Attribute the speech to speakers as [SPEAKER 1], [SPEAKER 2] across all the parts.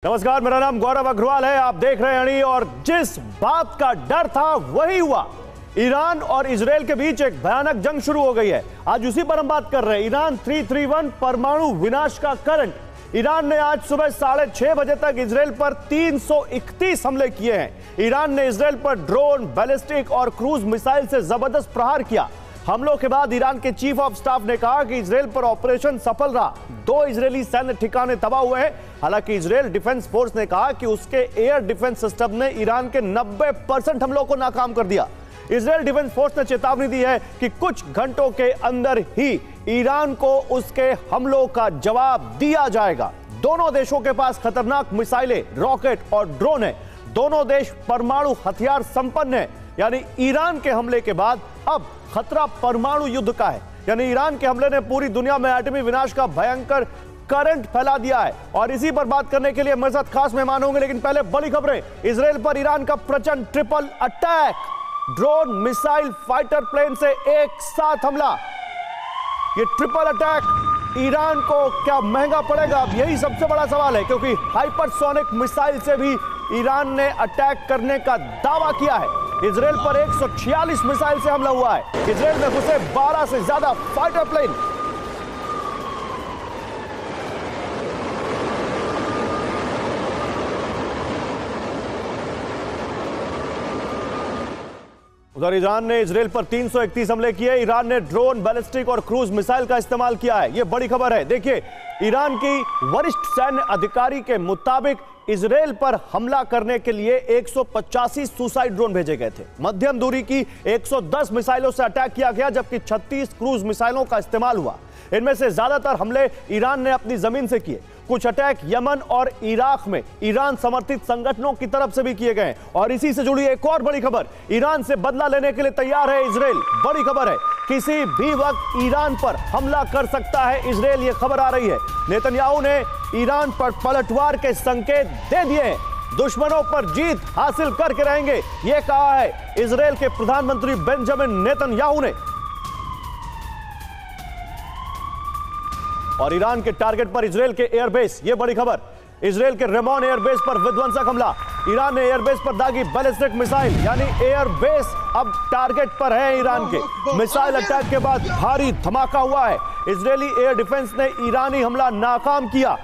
[SPEAKER 1] नमस्कार, मेरा नाम गौरव अग्रवाल है। आप देख रहे हैं अणी, और जिस बात का डर था वही हुआ। ईरान और इजरायल के बीच एक भयानक जंग शुरू हो गई है। आज उसी पर हम बात कर रहे हैं। ईरान 331 परमाणु विनाश का करंट। ईरान ने आज सुबह 6:30 बजे तक इजरायल पर 331 हमले किए हैं। ईरान ने इजरायल पर ड्रोन, बैलिस्टिक और क्रूज मिसाइल से जबरदस्त प्रहार किया। हमलों के बाद ईरान के चीफ ऑफ स्टाफ ने कहा कि इजरायल पर ऑपरेशन सफल रहा। 2 इजरायली सैन्य ठिकाने तबाह हुए हैं। हालांकि इजरायल डिफेंस फोर्स ने कहा कि उसके एयर डिफेंस सिस्टम ने ईरान के 90% हमलों को नाकाम कर दिया। इजरायल डिफेंस फोर्स ने चेतावनी दी है कि कुछ घंटों के अंदर ही ईरान को उसके हमलों का जवाब दिया जाएगा। दोनों देशों के पास खतरनाक मिसाइलें, रॉकेट और ड्रोन है। दोनों देश परमाणु हथियार संपन्न है। यानी ईरान के हमले के बाद अब खतरा परमाणु युद्ध का है। यानी ईरान के हमले ने पूरी दुनिया में एटमी विनाश का भयंकर करंट फैला दिया है। और इसी पर बात करने के लिए मेरे साथ खास मेहमान होंगे, लेकिन पहले बड़ी खबरें। इजरायल पर ईरान का प्रचंड triple attack. Drone, missile, fighter plane से एक साथ हमला। ये ट्रिपल अटैक ईरान को क्या महंगा पड़ेगा, अब यही सबसे बड़ा सवाल है, क्योंकि हाइपरसोनिक मिसाइल से भी ईरान ने अटैक करने का दावा किया है। इजरायल पर 146 मिसाइल से हमला हुआ है। इजरायल में घुसे 12 से ज्यादा फाइटर प्लेन। उधर ईरान ने इजरायल पर 331 हमले किए। ईरान ने ड्रोन, बैलिस्टिक और क्रूज मिसाइल का इस्तेमाल किया है। यह बड़ी खबर है। देखिए, ईरान की वरिष्ठ सैन्य अधिकारी के मुताबिक इजरायल पर हमला करने के लिए 185 सुसाइड ड्रोन भेजे गए थे। मध्यम दूरी की 110 मिसाइलों से अटैक किया गया, जबकि 36 क्रूज मिसाइलों का इस्तेमाल हुआ। इनमें से ज्यादातर हमले ईरान ने अपनी जमीन से किए। कुछ अटैक यमन और इराक में ईरान समर्थित संगठनों की तरफ से भी किए गए। और इसी से जुड़ी एक और बड़ी खबर, ईरान से बदला लेने के लिए तैयार है इजरायल। बड़ी खबर है, किसी भी वक्त ईरान पर हमला कर सकता है इजरायल, ये खबर आ रही है। नेतन्याहू ने ईरान पर पलटवार के संकेत दे दिए हैं। दुश्मनों पर जीत हासिल करके रहेंगे, यह कहा है इजरायल के प्रधानमंत्री बेंजामिन नेतन्याहू ने। और ईरान के टारगेट पर इजरायल के एयरबेस, यह बड़ी खबर। इजरायल के रेमोन एयरबेस पर विध्वंसक हमला। ईरान ने एयरबेस पर दागी बैलिस्टिक मिसाइल, यानी एयरबेस अब टारगेट पर है ईरान के। मिसाइल अटैक के बाद भारी धमाका हुआ है। इजरायली एयर डिफेंस ने ईरानी हमला नाकाम किया।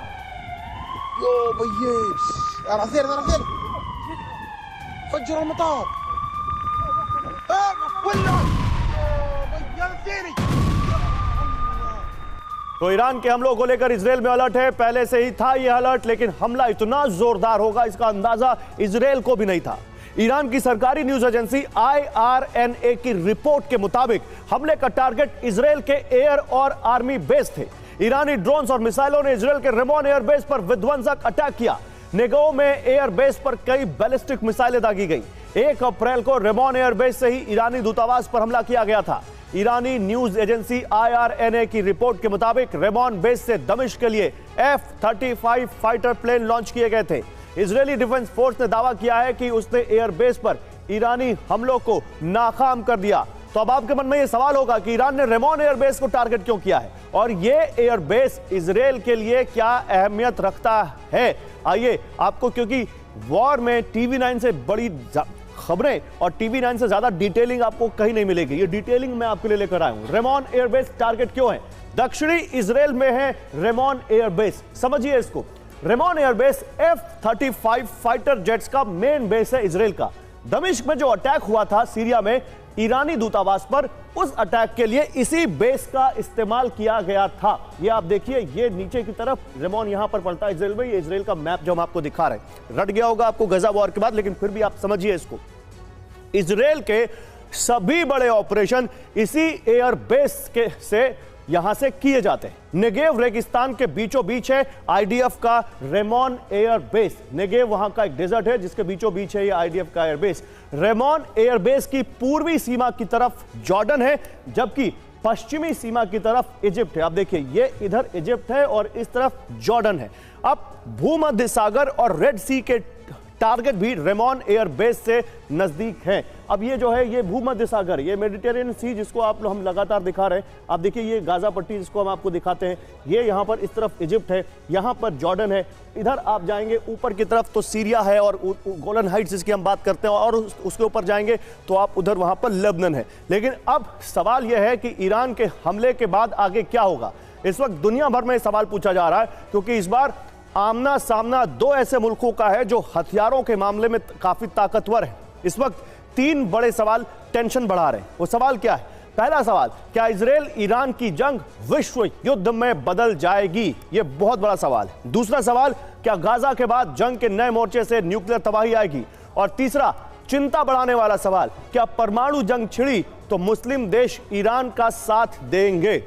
[SPEAKER 1] तो ईरान के हमलों को लेकर इजरायल में अलर्ट है। पहले से ही था यह अलर्ट, लेकिन हमला इतना जोरदार होगा इसका अंदाजा इजरायल को भी नहीं था। ईरान की सरकारी न्यूज एजेंसी IRNA की रिपोर्ट के मुताबिक हमले का टारगेट इजरायल के एयर और आर्मी बेस थे। ईरानी ड्रोन्स और मिसाइलों ने इजरायल के रेमोन एयरबेस पर विध्वंसक अटैक किया। नेगोव में एयरबेस पर कई बैलिस्टिक मिसाइलें दागी गई। 1 अप्रैल को रेमोन एयरबेस से ही ईरानी दूतावास पर हमला किया गया था। ईरानी न्यूज एजेंसी IRNA की रिपोर्ट के मुताबिक रेमोन बेस से दमिश्क के लिए F-35 फाइटर प्लेन लॉन्च किए गए थे। इजरायली डिफेंस फोर्स ने दावा किया है कि उसने एयरबेस पर ईरानी हमलों को नाकाम कर दिया। तो अब आपके मन में यह सवाल होगा कि ईरान ने रेमोन एयरबेस को टारगेट क्यों किया है, और यह एयरबेस इजरायल के लिए क्या अहमियत रखता है। आइए आपको, क्योंकि वॉर में TV9 से बड़ी खबरें और TV9 से ज्यादा डिटेलिंग आपको कहीं नहीं मिलेगी। ये डिटेलिंग मैं आपके लिए लेकर आया हूं। रेमोन एयरबेस टारगेट क्यों है? दक्षिणी इजरायल में है रेमोन एयरबेस। समझिए इसको। Ramon airbase F-35 fighter jets का मेन बेस है इजरायल का। दमिश्क में जो अटैक हुआ था सीरिया में ईरानी दूतावास पर, उस अटैक के लिए इसी बेस का इस्तेमाल किया गया था। ये आप देखिए, ये नीचे की तरफ रेमोन यहां पर पड़ता है इजरायल में। ये इजरायल का मैप जो हम आपको दिखा रहे हैं, रट गया होगा आपको गजा वॉर के बाद, लेकिन फिर भी आप समझिए इसको। इजरायल के सभी बड़े ऑपरेशन इसी एयरबेस के से यहां से किए जाते हैं। नेगेव रेगिस्तान के बीचों बीच है IDF का रेमोन एयरबेस। नेगेव वहां का एक डेजर्ट है जिसके बीचों बीच है ये IDF का एयरबेस। रेमोन एयरबेस की पूर्वी सीमा की तरफ जॉर्डन है, जबकि पश्चिमी सीमा की तरफ इजिप्ट है। आप देखिए, ये इधर इजिप्ट है और इस तरफ जॉर्डन है। अब भूमध्य सागर और रेड सी के टारगेट भी रेमॉन एयर बेस से नजदीक हैं। अब ये जो है ये भूमध्य सागर, ये मेडिटेरियन सी जिसको हम लगातार दिखा रहे हैं। आप देखिए ये गाजा पट्टी जिसको हम आपको दिखाते हैं, ये यहाँ पर इस तरफ इजिप्ट है, यहाँ पर जॉर्डन है, इधर आप जाएंगे ऊपर की तरफ तो सीरिया है और गोलन हाइट्स जिसकी हम बात करते हैं, और उसके ऊपर जाएंगे तो आप उधर वहाँ पर लेबनान है। लेकिन अब सवाल यह है कि ईरान के हमले के बाद आगे क्या होगा। इस वक्त दुनिया भर में सवाल पूछा जा रहा है, क्योंकि इस बार आमना सामना दो ऐसे मुल्कों का है जो हथियारों के मामले में काफी ताकतवर है। इस वक्त तीन बड़े सवाल टेंशन बढ़ा रहे हैं। वो सवाल क्या है? पहला सवाल, क्या इजराइल ईरान की जंग विश्व युद्ध में बदल जाएगी? ये बहुत बड़ा सवाल है। दूसरा सवाल, क्या गाजा के बाद जंग के नए मोर्चे से न्यूक्लियर तबाही आएगी? और तीसरा चिंता बढ़ाने वाला सवाल, क्या परमाणु जंग छिड़ी तो मुस्लिम देश ईरान का साथ देंगे?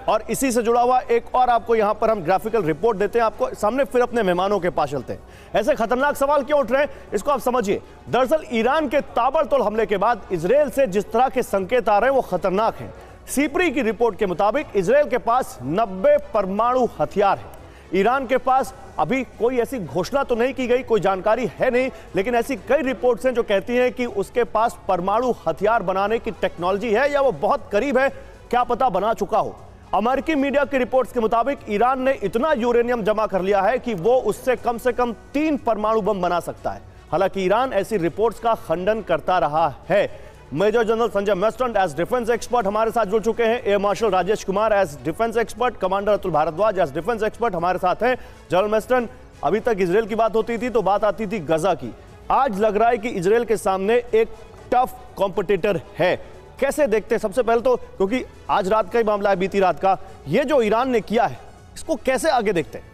[SPEAKER 1] और इसी से जुड़ा हुआ एक और आपको यहां पर हम ग्राफिकल रिपोर्ट देते हैं आपको सामने, फिर अपने मेहमानों के पास चलते हैं। ऐसे खतरनाक सवाल क्यों उठ रहे हैं इसको आप समझिए। दरअसल ईरान के ताबड़तोड़ हमले के बाद इजराइल से जिस तरह के संकेत आ रहे हैं वो खतरनाक हैं। सीपरी की रिपोर्ट के मुताबिक इजराइल के पास 90 परमाणु हथियार है। ईरान के पास अभी कोई ऐसी घोषणा तो नहीं की गई, कोई जानकारी है नहीं, लेकिन ऐसी कई रिपोर्ट्स हैं जो कहती हैं कि उसके पास परमाणु हथियार बनाने की टेक्नोलॉजी है, या वो बहुत करीब है, क्या पता बना चुका हो। अमेरिकी मीडिया की रिपोर्ट्स के मुताबिक ईरान ने इतना यूरेनियम जमा कर लिया है कि वो उससे कम से कम 3 परमाणु बम बना सकता है। हालांकि ईरान ऐसी रिपोर्ट्स का खंडन करता रहा है। Major general Sanjay Meston as defence expert हमारे साथ जुड़ चुके हैं। Air marshal Rajesh Kumar as defence expert, commander Atul Bhardwaj as defence expert हमारे साथ हैं। जनरल मस्टन, अभी तक इजराइल की बात होती थी तो बात आती थी गजा की, आज लग रहा है कि इजराइल के सामने एक टफ कॉम्पिटिटर है। कैसे देखते हैं? सबसे पहले तो क्योंकि आज रात का ही मामला है, बीती रात का, ये जो ईरान ने किया है इसको कैसे आगे देखते हैं?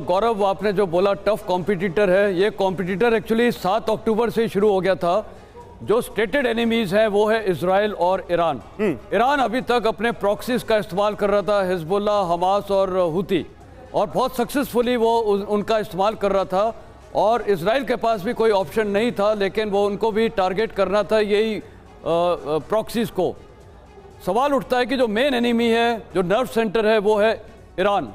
[SPEAKER 2] गौरव, आपने जो बोला टफ कॉम्पिटिटर है, ये कॉम्पिटिटर एक्चुअली 7 अक्टूबर से शुरू हो गया था। जो स्टेटेड एनिमीज हैं वो है इजराइल और ईरान। ईरान अभी तक अपने प्रॉक्सीज का इस्तेमाल कर रहा था, हिजबुल्ला, हमास और हुती, और बहुत सक्सेसफुली वो उनका इस्तेमाल कर रहा था। और इजराइल के पास भी कोई ऑप्शन नहीं था, लेकिन वो उनको भी टारगेट करना था यही प्रॉक्सीज को। सवाल उठता है कि जो मेन एनिमी है, जो नर्व सेंटर है, वो है ईरान।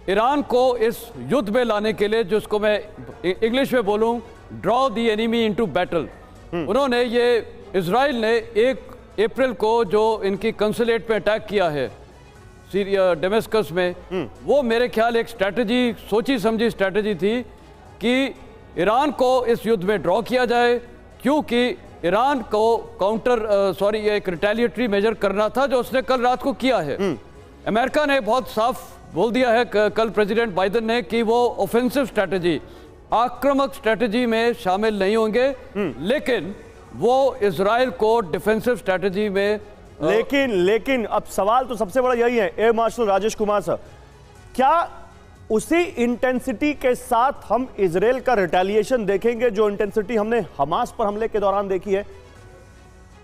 [SPEAKER 2] ईरान को इस युद्ध में लाने के लिए, जिसको मैं इंग्लिश में बोलूं, draw the enemy into battle, उन्होंने ये इजराइल ने 1 अप्रैल को जो इनकी कंसुलेट पे अटैक किया है सीरिया डेमेस्कस में, वो मेरे ख्याल एक स्ट्रैटेजी, सोची समझी स्ट्रैटेजी थी कि ईरान को इस युद्ध में ड्रॉ किया जाए, क्योंकि ईरान को एक रिटेलिएटरी मेजर करना था, जो उसने कल रात को किया है। अमेरिका ने बहुत साफ बोल दिया है कल प्रेसिडेंट बाइडेन ने कि वो ऑफेंसिव स्ट्रैटेजी, आक्रामक स्ट्रैटेजी में शामिल नहीं होंगे, लेकिन वो इजराइल को डिफेंसिव स्ट्रैटेजी में
[SPEAKER 1] लेकिन अब सवाल तो सबसे बड़ा यही है air marshal Rajesh Kumar sir, क्या उसी इंटेंसिटी के साथ हम इजराइल का रिटेलिएशन देखेंगे जो इंटेंसिटी हमने हमास पर हमले के दौरान देखी है?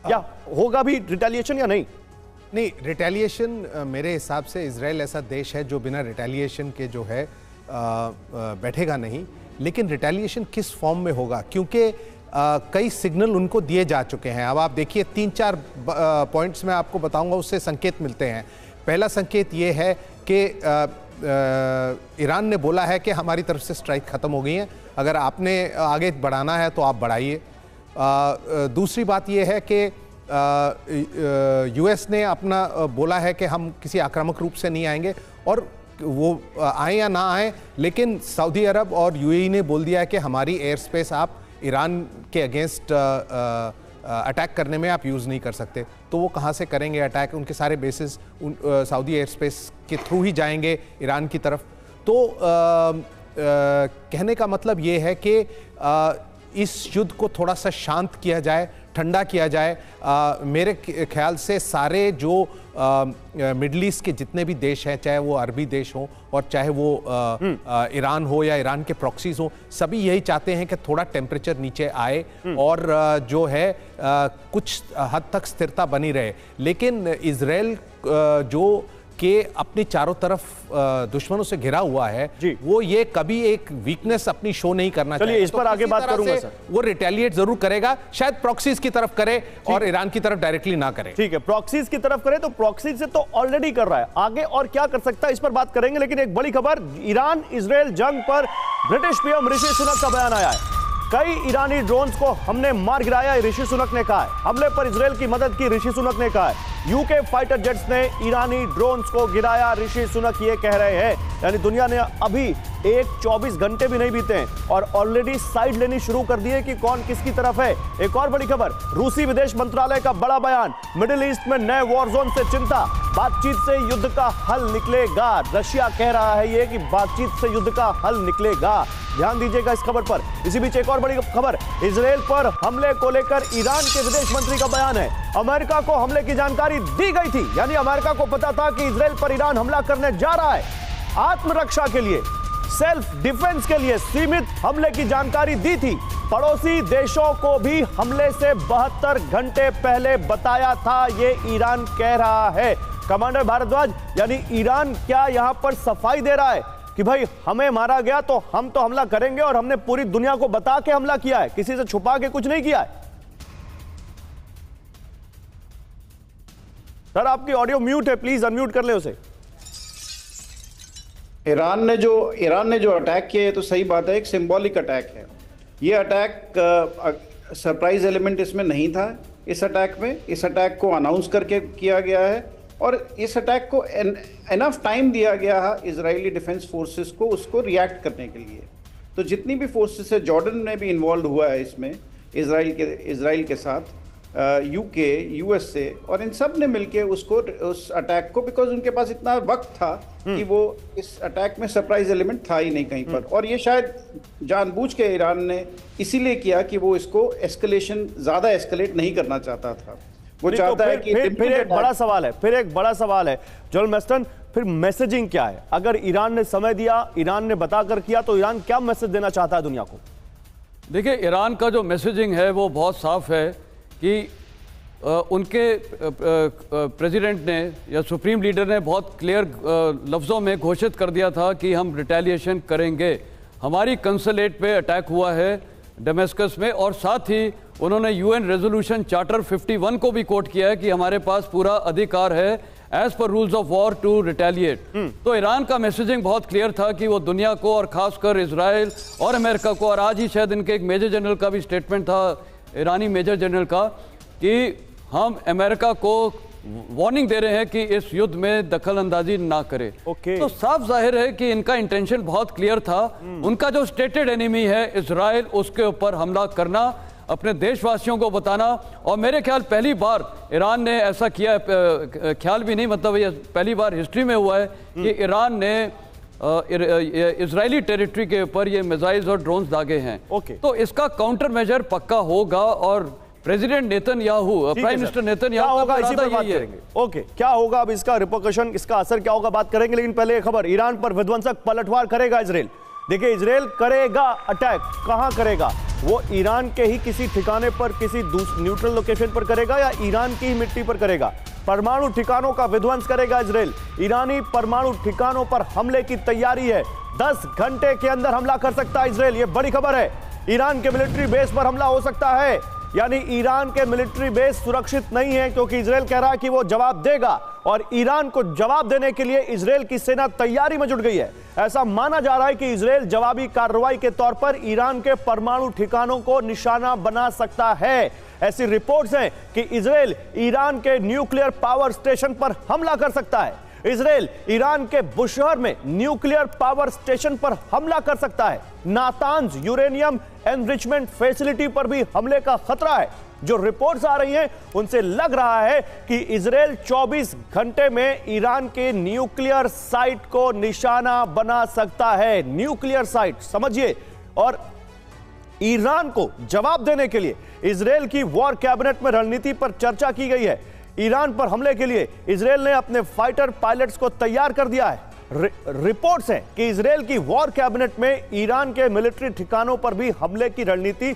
[SPEAKER 1] क्या होगा भी रिटेलिएशन या नहीं?
[SPEAKER 3] नहीं, रिटेलिएशन मेरे हिसाब से इजराइल ऐसा देश है जो बिना रिटेलिएशन के जो है बैठेगा नहीं। लेकिन रिटेलिएशन किस फॉर्म में होगा, क्योंकि कई सिग्नल उनको दिए जा चुके हैं। अब आप देखिए 3-4 पॉइंट्स में आपको बताऊंगा, उससे संकेत मिलते हैं। पहला संकेत ये है कि ईरान ने बोला है कि हमारी तरफ से स्ट्राइक ख़त्म हो गई है, अगर आपने आगे बढ़ाना है तो आप बढ़ाइए। दूसरी बात यह है कि यूएस ने अपना बोला है कि हम किसी आक्रामक रूप से नहीं आएंगे, और वो आए या ना आए, लेकिन सऊदी अरब और यूएई ने बोल दिया है कि हमारी एयर स्पेस आप ईरान के अगेंस्ट अटैक करने में आप यूज़ नहीं कर सकते। तो वो कहाँ से करेंगे अटैक? उनके सारे बेसिस सऊदी एयर स्पेस के थ्रू ही जाएंगे ईरान की तरफ। तो कहने का मतलब ये है कि इस युद्ध को थोड़ा सा शांत किया जाए, ठंडा किया जाए। मेरे ख्याल से सारे जो मिडल ईस्ट के जितने भी देश हैं, चाहे वो अरबी देश हों और चाहे वो ईरान हो या ईरान के प्रॉक्सीज हों, सभी यही चाहते हैं कि थोड़ा टेम्परेचर नीचे आए और जो है कुछ हद तक स्थिरता बनी रहे। लेकिन इजराइल जो के अपनी चारों तरफ दुश्मनों से घिरा हुआ है,
[SPEAKER 1] जी।
[SPEAKER 3] वो ये कभी एक वीकनेस अपनी शो नहीं करना
[SPEAKER 1] चलिए,
[SPEAKER 3] चाहिए।
[SPEAKER 1] इस पर आगे
[SPEAKER 3] किसी
[SPEAKER 1] बात
[SPEAKER 3] तरह
[SPEAKER 1] करूंगा
[SPEAKER 3] से
[SPEAKER 1] सर।
[SPEAKER 3] वो रिटेलिएट जरूर करेगा, शायद प्रॉक्सीज की तरफ करे और ईरान की तरफ डायरेक्टली ना करे।
[SPEAKER 1] ठीक है, प्रॉक्सीज की तरफ करे तो प्रॉक्सीज से तो ऑलरेडी कर रहा है, आगे और क्या कर सकता है इस पर बात करेंगे। लेकिन एक बड़ी खबर, ईरान इजराइल जंग पर ब्रिटिश पीएम ऋषि सुनक का बयान आया है। कई ईरानी ड्रोन्स को हमने मार गिराया, ऋषि सुनक ने कहा है। हमले पर इजराइल की मदद की, ऋषि सुनक ने कहा है। यूके फाइटर जेट्स ने ईरानी ड्रोन्स को गिराया, ऋषि सुनक ये कह रहे हैं। यानी दुनिया ने अभी 24 घंटे भी नहीं बीते हैं और ऑलरेडी साइड लेनी शुरू कर दी है कि कौन किसकी तरफ है। एक और बड़ी खबर, रूसी विदेश मंत्रालय का बड़ा बयान, मिडिल ईस्ट में नए वॉर जोन से चिंता, बातचीत से युद्ध का हल निकलेगा। रशिया कह रहा है ये कि बातचीत से युद्ध का हल निकलेगा। ध्यान दीजिएगा इस खबर पर। इसी बीच एक और बड़ी खबर, इजराइल पर हमले को लेकर ईरान के विदेश मंत्री का बयान है। अमेरिका को हमले की जानकारी दी गई थी, यानी अमेरिका को पता था कि इजराइल पर ईरान हमला करने जा रहा है। आत्मरक्षा के लिए, सेल्फ डिफेंस के लिए सीमित हमले की जानकारी दी थी। पड़ोसी देशों को भी हमले से 72 घंटे पहले बताया था, ये ईरान कह रहा है। कमांडर भारद्वाज, यानी ईरान क्या यहां पर सफाई दे रहा है कि भाई हमें मारा गया तो हम तो हमला करेंगे और हमने पूरी दुनिया को बता के हमला किया है, किसी से छुपा के कुछ नहीं किया है? सर आपकी ऑडियो म्यूट है, प्लीज अनम्यूट कर ले उसे।
[SPEAKER 4] ईरान ने जो अटैक किया है तो सही बात है, एक सिंबॉलिक अटैक है। ये अटैक सरप्राइज एलिमेंट इसमें नहीं था। इस अटैक को अनाउंस करके किया गया है और इस अटैक को एनफ टाइम दिया गया है इजरायली डिफेंस फोर्सेस को उसको रिएक्ट करने के लिए। तो जितनी भी फोर्सेस है, जॉर्डन ने भी इन्वॉल्व हुआ है इसमें इजराइल के साथ, यूके, यूएसए, और इन सब ने मिलके उस अटैक को, बिकॉज उनके पास इतना वक्त था कि वो इस अटैक में सरप्राइज एलिमेंट था ही नहीं कहीं पर। और ये शायद जानबूझ के ईरान ने इसीलिए किया कि वो इसको ज़्यादा एस्केलेट नहीं करना चाहता था। वो चाहता है कि
[SPEAKER 1] फिर एक बड़ा सवाल है जनरल मेस्टन, फिर मैसेजिंग क्या है? अगर ईरान ने समय दिया, ईरान ने बताकर किया, तो ईरान क्या मैसेज देना चाहता है दुनिया को?
[SPEAKER 2] देखिए, ईरान का जो मैसेजिंग है वो बहुत साफ है कि उनके प्रेसिडेंट ने या सुप्रीम लीडर ने बहुत क्लियर लफ्ज़ों में घोषित कर दिया था कि हम रिटेलिएशन करेंगे। हमारी कंसुलेट पे अटैक हुआ है डमेस्कस में, और साथ ही उन्होंने यूएन रेजोल्यूशन चार्टर 51 को भी कोट किया है कि हमारे पास पूरा अधिकार है as per rules of war to retaliate. तो ईरान का मैसेजिंग बहुत क्लियर था कि वो दुनिया को और खासकर इजराइल और अमेरिका को, और आज ही शायद इनके एक मेजर जनरल का भी स्टेटमेंट था, ईरानी मेजर जनरल का, कि हम अमेरिका को वार्निंग दे रहे हैं कि इस युद्ध में दखल अंदाजी ना करे। तो साफ जाहिर है कि इनका इंटेंशन बहुत क्लियर था। उनका जो स्टेटेड एनिमी है इजराइल, उसके ऊपर हमला करना, अपने देशवासियों को बताना। और मेरे ख्याल पहली बार ईरान ने ऐसा किया, ख्याल भी नहीं, मतलब ये पहली बार हिस्ट्री में हुआ है कि ईरान ने इजरायली टेरिटरी के ऊपर ये मिसाइल्स और ड्रोन्स दागे हैं। तो इसका काउंटर मेजर पक्का होगा और president Netanyahu, prime minister Netanyahu
[SPEAKER 1] होगा, इसी पर बात करेंगे। ओके, क्या होगा अब इसका रिपोर्केशन, इसका असर क्या होगा, बात करेंगे। लेकिन पहले खबर, ईरान पर विध्वंसक पलटवार करेगा इजराइल। देखिए, इजराइल करेगा अटैक, कहां करेगा? वो ईरान के ही किसी ठिकाने पर, किसी न्यूट्रल लोकेशन पर करेगा या ईरान की ही मिट्टी पर करेगा? परमाणु ठिकानों का विध्वंस करेगा इजराइल। ईरानी परमाणु ठिकानों पर हमले की तैयारी है। 10 घंटे के अंदर हमला कर सकता है इजराइल, ये बड़ी खबर है। ईरान के मिलिट्री बेस पर हमला हो सकता है, यानी ईरान के मिलिट्री बेस सुरक्षित नहीं है, क्योंकि इजराइल कह रहा है कि वो जवाब देगा और ईरान को जवाब देने के लिए इजराइल की सेना तैयारी में जुट गई है। ऐसा माना जा रहा है कि इजराइल जवाबी कार्रवाई के तौर पर ईरान के परमाणु ठिकानों को निशाना बना सकता है। ऐसी रिपोर्ट्स हैं कि इजराइल ईरान के न्यूक्लियर पावर स्टेशन पर हमला कर सकता है। इजराइल ईरान के बुशहर में न्यूक्लियर पावर स्टेशन पर हमला कर सकता है। नातांज यूरेनियम एनरिचमेंट फैसिलिटी पर भी हमले का खतरा है। जो रिपोर्ट्स आ रही हैं उनसे लग रहा है कि इजराइल 24 घंटे में ईरान के न्यूक्लियर साइट को निशाना बना सकता है। न्यूक्लियर साइट समझिए। और ईरान को जवाब देने के लिए इजराइल की वॉर कैबिनेट में रणनीति पर चर्चा की गई है। ईरान पर हमले के लिए इजराइल ने अपने फाइटर पायलट्स को तैयार कर दिया है। रिपोर्ट्स हैं कि इजराइल की वॉर कैबिनेट में ईरान के मिलिट्री ठिकानों पर भी हमले की रणनीति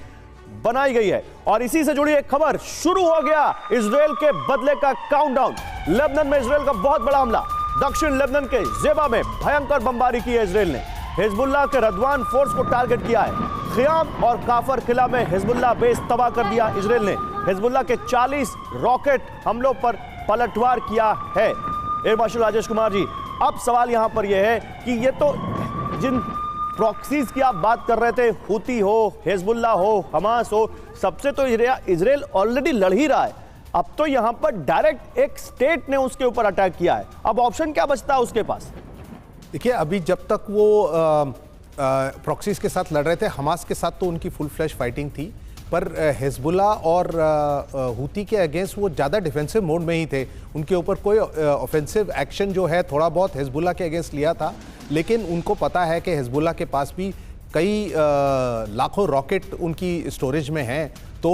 [SPEAKER 1] बनाई गई है। और इसी से जुड़ी एक खबर, शुरू हो गया इजराइल के बदले का काउंटडाउन। लेबनान में इजराइल का बहुत बड़ा हमला, दक्षिण लेबनान के जेबा में भयंकर बमबारी की है इसराइल ने। हिजबुल्लाह के रदवान फोर्स को टारगेट किया है। खियाम और काफर किला में हिजबुल्लाह बेस तबाह कर दिया इसराइल ने। हिजबुल्लाह के 40 रॉकेट हमलों पर पलटवार किया है। एयर मार्शल राजेश कुमार जी, अब सवाल यहां पर यह है कि ये तो जिन प्रॉक्सीज की आप बात कर रहे थे, हुती हो, हिजबुल्लाह हो, हमास हो, सबसे तो इसराइल ऑलरेडी लड़ ही रहा है। अब तो यहां पर डायरेक्ट एक स्टेट ने उसके ऊपर अटैक किया है। अब ऑप्शन क्या बचता है उसके पास?
[SPEAKER 3] देखिए, अभी जब तक वो प्रॉक्सीज के साथ लड़ रहे थे, हमास के साथ तो उनकी फुल फ्लैश फाइटिंग थी, पर हिजबुल्लाह और हुती के अगेंस्ट वो ज़्यादा डिफेंसिव मोड में ही थे। उनके ऊपर कोई ऑफेंसिव एक्शन जो है थोड़ा बहुत हिजबुल्लाह के अगेंस्ट लिया था, लेकिन उनको पता है कि हिजबुल्लाह के पास भी कई लाखों रॉकेट उनकी स्टोरेज में हैं, तो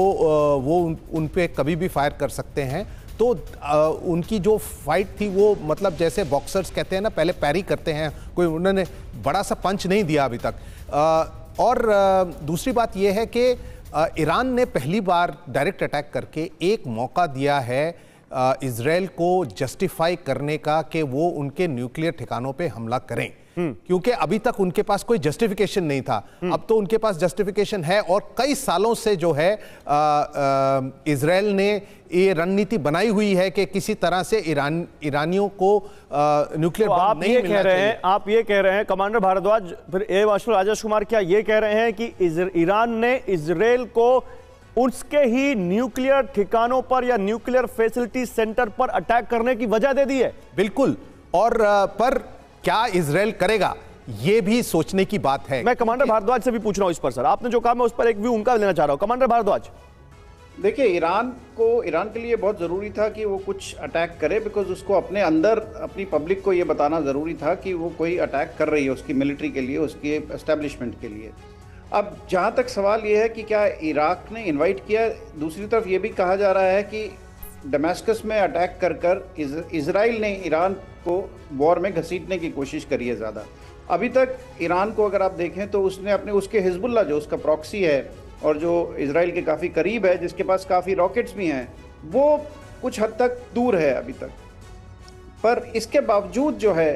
[SPEAKER 3] वो उन पे कभी भी फायर कर सकते हैं। तो उनकी जो फाइट थी वो मतलब जैसे बॉक्सर्स कहते हैं ना, पहले पैरी करते हैं, कोई उन्होंने बड़ा सा पंच नहीं दिया अभी तक। और दूसरी बात यह है कि ईरान ने पहली बार डायरेक्ट अटैक करके एक मौका दिया है इजराइल को जस्टिफाई करने का कि वो उनके न्यूक्लियर ठिकानों पे हमला करें, क्योंकि अभी तक उनके पास कोई जस्टिफिकेशन नहीं था। अब तो उनके पास जस्टिफिकेशन है, और कई सालों से जो है इजराइल ने ये रणनीति बनाई हुई है कि किसी तरह से ईरानियों को न्यूक्लियर बम नहीं मिलना चाहिए।
[SPEAKER 1] आप ये कह रहे हैं कमांडर भारद्वाज, फिर एयर मार्शल राजेश कुमार, क्या ये कह रहे हैं कि ईरान ने इजराइल को उसके ही न्यूक्लियर ठिकानों पर या न्यूक्लियर फैसिलिटी सेंटर पर अटैक करने की वजह दे दी है?
[SPEAKER 3] बिल्कुल। और पर क्या इजराइल करेगा, यह भी सोचने की बात है।
[SPEAKER 1] मैं कमांडर भारद्वाज से भी पूछ रहा हूं इस पर। सर, आपने जो कहा मैं उस पर एक व्यू उनका लेना चाह रहा हूं। कमांडर भारद्वाज,
[SPEAKER 4] देखिए, ईरान के लिए बहुत ज़रूरी था कि वो कुछ अटैक करे, बिकॉज उसको अपने अंदर अपनी पब्लिक को ये बताना ज़रूरी था कि वो कोई अटैक कर रही है उसकी मिलिट्री के लिए, उसके एस्टेब्लिशमेंट के लिए। अब जहाँ तक सवाल ये है कि क्या इराक ने इनवाइट किया, दूसरी तरफ ये भी कहा जा रहा है कि दमेस्कस में अटैक कर इजराइल ने ईरान को वॉर में घसीटने की कोशिश करी है ज़्यादा। अभी तक ईरान को अगर आप देखें तो उसने उसके हिजबुल्लाह जो उसका प्रॉक्सी है और जो इजराइल के काफ़ी करीब है, जिसके पास काफ़ी रॉकेट्स भी हैं, वो कुछ हद तक दूर है अभी तक। पर इसके बावजूद जो है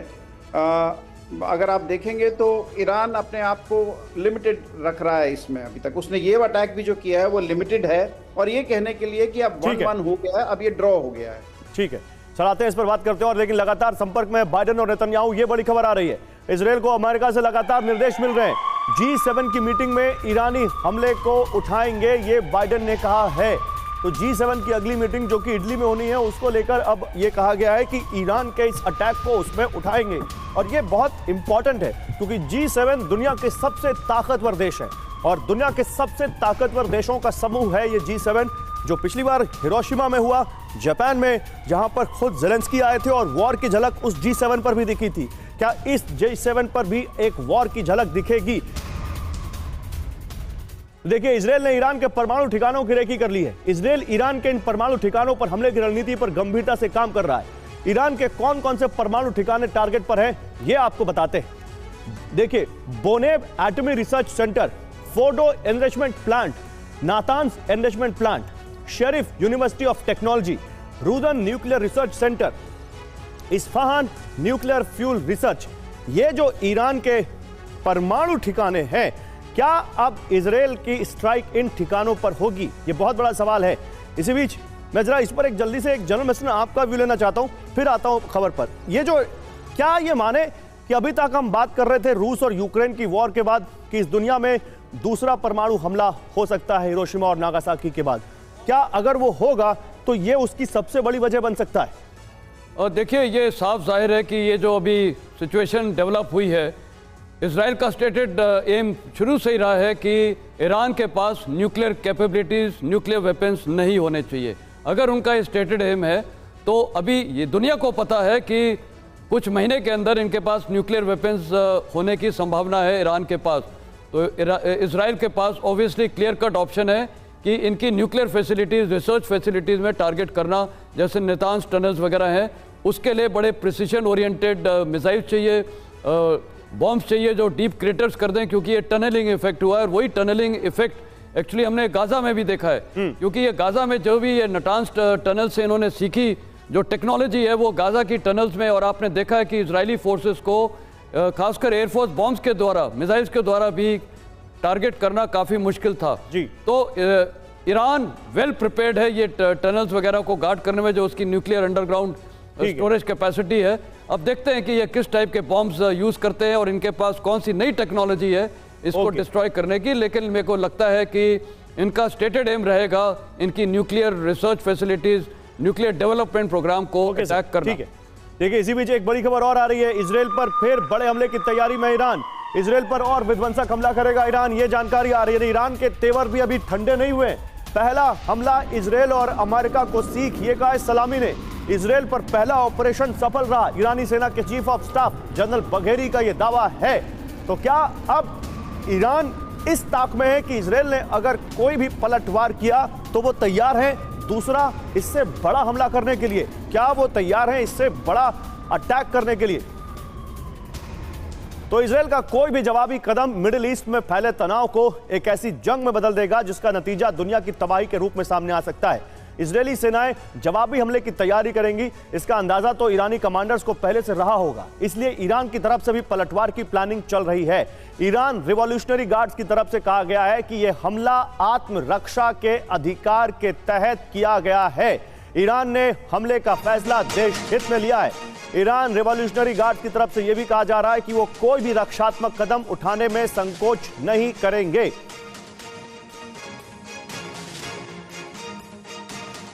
[SPEAKER 4] अगर आप देखेंगे तो ईरान अपने आप को लिमिटेड रख रहा है इसमें। अभी तक उसने ये अटैक भी जो किया है वो लिमिटेड है, और ये कहने के लिए कि अब 1-1 हो गया है, अब ये ड्रॉ हो गया है।
[SPEAKER 1] ठीक है, चल आते हैं इस पर बात करते हैं। और लेकिन लगातार संपर्क में बाइडेन और नेतन्याहू, ये बड़ी खबर आ रही है, इजराइल को अमेरिका से लगातार निर्देश मिल रहे हैं। G7 की मीटिंग में ईरानी हमले को उठाएंगे, ये बाइडेन ने कहा है। तो G7 की अगली मीटिंग जो कि इटली में होनी है, उसको लेकर अब ये कहा गया है कि ईरान के इस अटैक को उसमें उठाएंगे। और ये बहुत इंपॉर्टेंट है, क्योंकि G7 दुनिया के सबसे ताकतवर देश है, और दुनिया के सबसे ताकतवर देशों का समूह है ये G7, जो पिछली बार हिरोशिमा में हुआ, जापान में, जहां पर खुद ज़ेलेंस्की आए थे और वॉर की झलक उस G7 पर भी दिखी थी। क्या इस G7 पर भी एक वॉर की झलक दिखेगी? देखिए, इजराइल ने ईरान के परमाणु ठिकानों की रेकी कर ली है। इजराइल ईरान के इन परमाणु ठिकानों पर हमले की रणनीति पर गंभीरता से काम कर रहा है। ईरान के कौन कौन से परमाणु ठिकाने टारगेट पर हैं, ये आपको बताते हैं। देखिए, बोनेव एटमी research centre, Fordow enrichment plant, Natanz enrichment plant, Sharif university of technology, रूदन nuclear research centre, Isfahan nuclear fuel research, ये जो ईरान के परमाणु ठिकाने हैं, क्या अब इजराइल की स्ट्राइक इन ठिकानों पर होगी? ये बहुत बड़ा सवाल है। इसी बीच मैं जरा इस पर एक जल्दी से एक जनरल मिशन आपका व्यू लेना चाहता हूं, फिर आता हूं खबर पर। ये जो, क्या ये माने कि अभी तक हम बात कर रहे थे रूस और यूक्रेन की वॉर के बाद कि इस दुनिया में दूसरा परमाणु हमला हो सकता है हिरोशिमा और नागासाकी के बाद, क्या अगर वो होगा तो ये उसकी सबसे बड़ी वजह बन सकता है?
[SPEAKER 2] और देखिए, ये साफ जाहिर है कि ये जो अभी सिचुएशन डेवलप हुई है, इजराइल का स्टेटेड एम शुरू से ही रहा है कि ईरान के पास न्यूक्लियर कैपेबिलिटीज़, न्यूक्लियर वेपन्स नहीं होने चाहिए। अगर उनका ये स्टेटेड एम है तो अभी ये दुनिया को पता है कि कुछ महीने के अंदर इनके पास न्यूक्लियर वेपन्स होने की संभावना है ईरान के पास। तो इजराइल के पास ऑब्वियसली क्लियर कट ऑप्शन है कि इनकी न्यूक्लियर फैसिलिटीज़, रिसर्च फैसिलिटीज़ में टारगेट करना, जैसे नेतान्स टनल्स वगैरह हैं, उसके लिए बड़े प्रिसिशन ओरिएंटेड मिसाइल चाहिए, बॉम्ब्स चाहिए जो डीप क्रेटर्स कर दें, क्योंकि ये टनलिंग इफेक्ट हुआ है। और वही टनलिंग इफेक्ट एक्चुअली हमने गाजा में भी देखा है, क्योंकि ये गाजा में जो भी ये नटान्स टनल से इन्होंने सीखी जो टेक्नोलॉजी है वो गाजा की टनल्स में, और आपने देखा है कि इजरायली फोर्सेस को खासकर एयरफोर्स बॉम्ब्स के द्वारा, मिसाइल्स के द्वारा भी टारगेट करना काफ़ी मुश्किल था
[SPEAKER 1] जी।
[SPEAKER 2] तो ईरान वेल प्रिपेयर्ड है ये टनल्स वगैरह को गार्ड करने में, जो उसकी न्यूक्लियर अंडरग्राउंड स्टोरेज कैपेसिटी है। अब देखते हैं कि ये किस टाइप के बॉम्ब्स यूज करते हैं और इनके पास कौन सी नई टेक्नोलॉजी है इसको डिस्ट्रॉय करने की। लेकिन मेरे को लगता है कि इनका स्टेटेड एम रहेगा इनकी nuclear research facilities, nuclear development program को अटैक करना।
[SPEAKER 1] ठीक है, देखिए इसी बीच एक बड़ी खबर और आ रही है, इजराइल पर फिर बड़े हमले की तैयारी में ईरान। इजराइल पर और विध्वंसक हमला करेगा ईरान, ये जानकारी आ रही है। ईरान के तेवर भी अभी ठंडे नहीं हुए। पहला हमला इजराइल और अमेरिका को सीख, ये कहा है सलामी ने। इजराइल पर पहला ऑपरेशन सफल रहा, ईरानी सेना के chief of staff general Bagheri का यह दावा है। तो क्या अब ईरान इस ताक में है कि इजराइल ने अगर कोई भी पलटवार किया तो वो तैयार है दूसरा इससे बड़ा हमला करने के लिए? क्या वो तैयार है इससे बड़ा अटैक करने के लिए? तो इजराइल का कोई भी जवाबी कदम मिडिल ईस्ट में फैले तनाव को एक ऐसी जंग में बदल देगा जिसका नतीजा दुनिया की तबाही के रूप में सामने आ सकता है। इजरायली सेनाएं जवाबी हमले की तैयारी करेंगी, इसका अंदाजा तो ईरानी कमांडर्स को पहले से रहा होगा। इसलिए ईरान की तरफ से भी पलटवार की प्लानिंग चल रही है। ईरान रिवॉल्यूशनरी गार्ड्स की तरफ से कहा गया है कि यह हमला आत्मरक्षा के अधिकार के तहत किया गया है। ईरान ने हमले का फैसला देश हित में लिया है। ईरान रिवॉल्यूशनरी गार्ड्स की तरफ से यह भी कहा जा रहा है कि वो कोई भी रक्षात्मक कदम उठाने में संकोच नहीं करेंगे।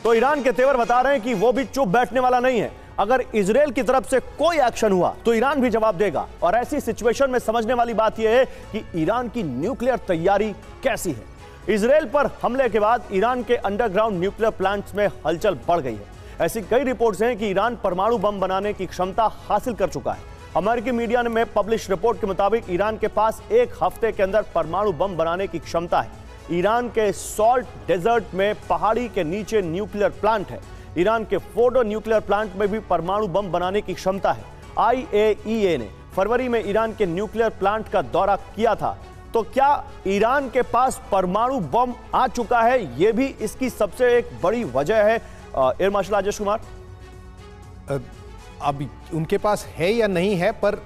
[SPEAKER 1] तो ईरान के तेवर बता रहे हैं कि वो भी चुप बैठने वाला नहीं है। अगर इजराइल की तरफ से कोई एक्शन हुआ तो ईरान भी जवाब देगा। और ऐसी सिचुएशन में समझने वाली बात यह है कि ईरान की न्यूक्लियर तैयारी कैसी है। इजराइल पर हमले के बाद ईरान के अंडरग्राउंड न्यूक्लियर प्लांट्स में हलचल बढ़ गई है। ऐसी कई रिपोर्ट्स हैं कि ईरान परमाणु बम बनाने की क्षमता हासिल कर चुका है। अमेरिकी मीडिया में पब्लिश रिपोर्ट के मुताबिक ईरान के पास एक हफ्ते के अंदर परमाणु बम बनाने की क्षमता है। ईरान के सॉल्ट डेजर्ट में पहाड़ी के नीचे न्यूक्लियर प्लांट है। ईरान के फोर्डो न्यूक्लियर प्लांट में भी परमाणु बम बनाने की क्षमता है। IAEA ने फरवरी में ईरान के न्यूक्लियर प्लांट का दौरा किया था। तो क्या ईरान के पास परमाणु बम आ चुका है? यह भी इसकी सबसे एक बड़ी वजह है। एयर मार्शल राजेश कुमार,
[SPEAKER 3] अब उनके पास है या नहीं है, पर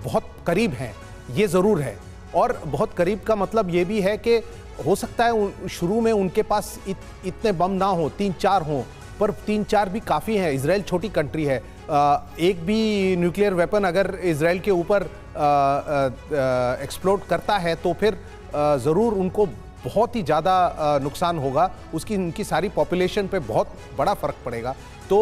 [SPEAKER 3] बहुत करीब है, ये जरूर है। और बहुत करीब का मतलब ये भी है कि हो सकता है शुरू में उनके पास इतने बम ना हो, 3-4 हों, पर 3-4 भी काफ़ी हैं। इजराइल छोटी कंट्री है। एक भी न्यूक्लियर वेपन अगर इजराइल के ऊपर एक्सप्लोड करता है तो फिर ज़रूर उनको बहुत ही ज़्यादा नुकसान होगा। उनकी सारी पॉपुलेशन पे बहुत बड़ा फ़र्क पड़ेगा। तो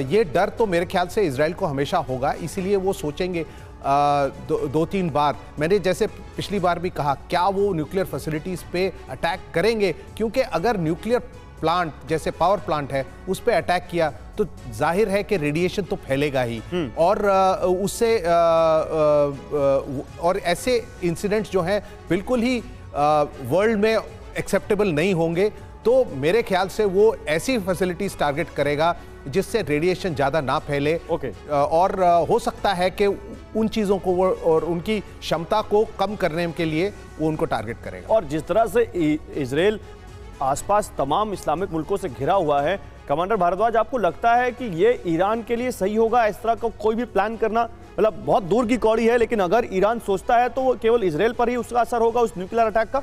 [SPEAKER 3] ये डर तो मेरे ख्याल से इजराइल को हमेशा होगा। इसीलिए वो सोचेंगे 2-3 बार। मैंने जैसे पिछली बार भी कहा, क्या वो न्यूक्लियर फैसिलिटीज़ पे अटैक करेंगे? क्योंकि अगर न्यूक्लियर प्लांट जैसे पावर प्लांट है उस पे अटैक किया तो जाहिर है कि रेडिएशन तो फैलेगा ही। और उससे और ऐसे इंसिडेंट्स जो हैं बिल्कुल ही वर्ल्ड में एक्सेप्टेबल नहीं होंगे। तो मेरे ख्याल से वो ऐसी फैसिलिटीज टारगेट करेगा जिससे रेडिएशन ज़्यादा ना फैले। और हो सकता है कि उन चीज़ों को वो और उनकी क्षमता को कम करने के लिए वो उनको टारगेट करेगा।
[SPEAKER 1] और जिस तरह से इजराइल आसपास तमाम इस्लामिक मुल्कों से घिरा हुआ है, कमांडर भारद्वाज, आपको लगता है कि ये ईरान के लिए सही होगा इस तरह का कोई भी प्लान करना? मतलब बहुत दूर की कौड़ी है, लेकिन अगर ईरान सोचता है तो वो केवल इजराइल पर ही उसका असर होगा उस न्यूक्लियर अटैक का?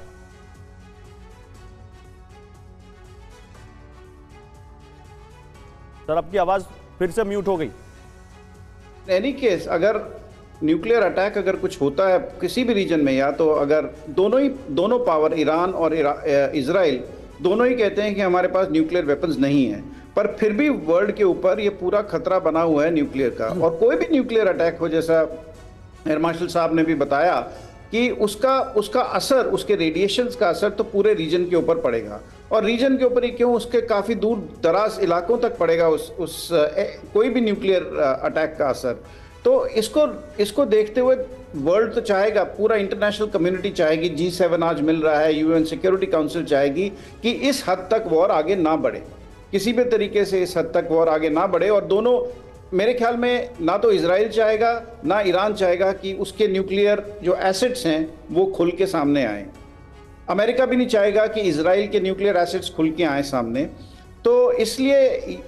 [SPEAKER 1] सर, आपकी आवाज फिर से म्यूट हो गई।
[SPEAKER 4] एनी केस, अगर न्यूक्लियर अटैक अगर कुछ होता है किसी भी रीजन में, या तो अगर दोनों पावर ईरान और इजराइल दोनों ही कहते हैं कि हमारे पास न्यूक्लियर वेपन्स नहीं है, पर फिर भी वर्ल्ड के ऊपर ये पूरा खतरा बना हुआ है न्यूक्लियर का। और कोई भी न्यूक्लियर अटैक हो, जैसा एयर मार्शल साहब ने भी बताया कि उसका असर, उसके रेडिएशंस का असर तो पूरे रीजन के ऊपर पड़ेगा। और रीजन के ऊपर ही क्यों, उसके काफ़ी दूर दराज इलाकों तक पड़ेगा कोई भी न्यूक्लियर अटैक का असर। तो इसको देखते हुए वर्ल्ड तो चाहेगा, पूरा इंटरनेशनल कम्युनिटी चाहेगी, G7 आज मिल रहा है, UN सिक्योरिटी काउंसिल चाहेगी कि इस हद तक वॉर आगे ना बढ़े, किसी भी तरीके से इस हद तक वॉर आगे ना बढ़े। और दोनों, मेरे ख्याल में, ना तो इजराइल चाहेगा ना ईरान चाहेगा कि उसके न्यूक्लियर जो एसेट्स हैं वो खुल के सामने आए। अमेरिका भी नहीं चाहेगा कि इजराइल के न्यूक्लियर एसेट्स खुल के आए सामने। तो इसलिए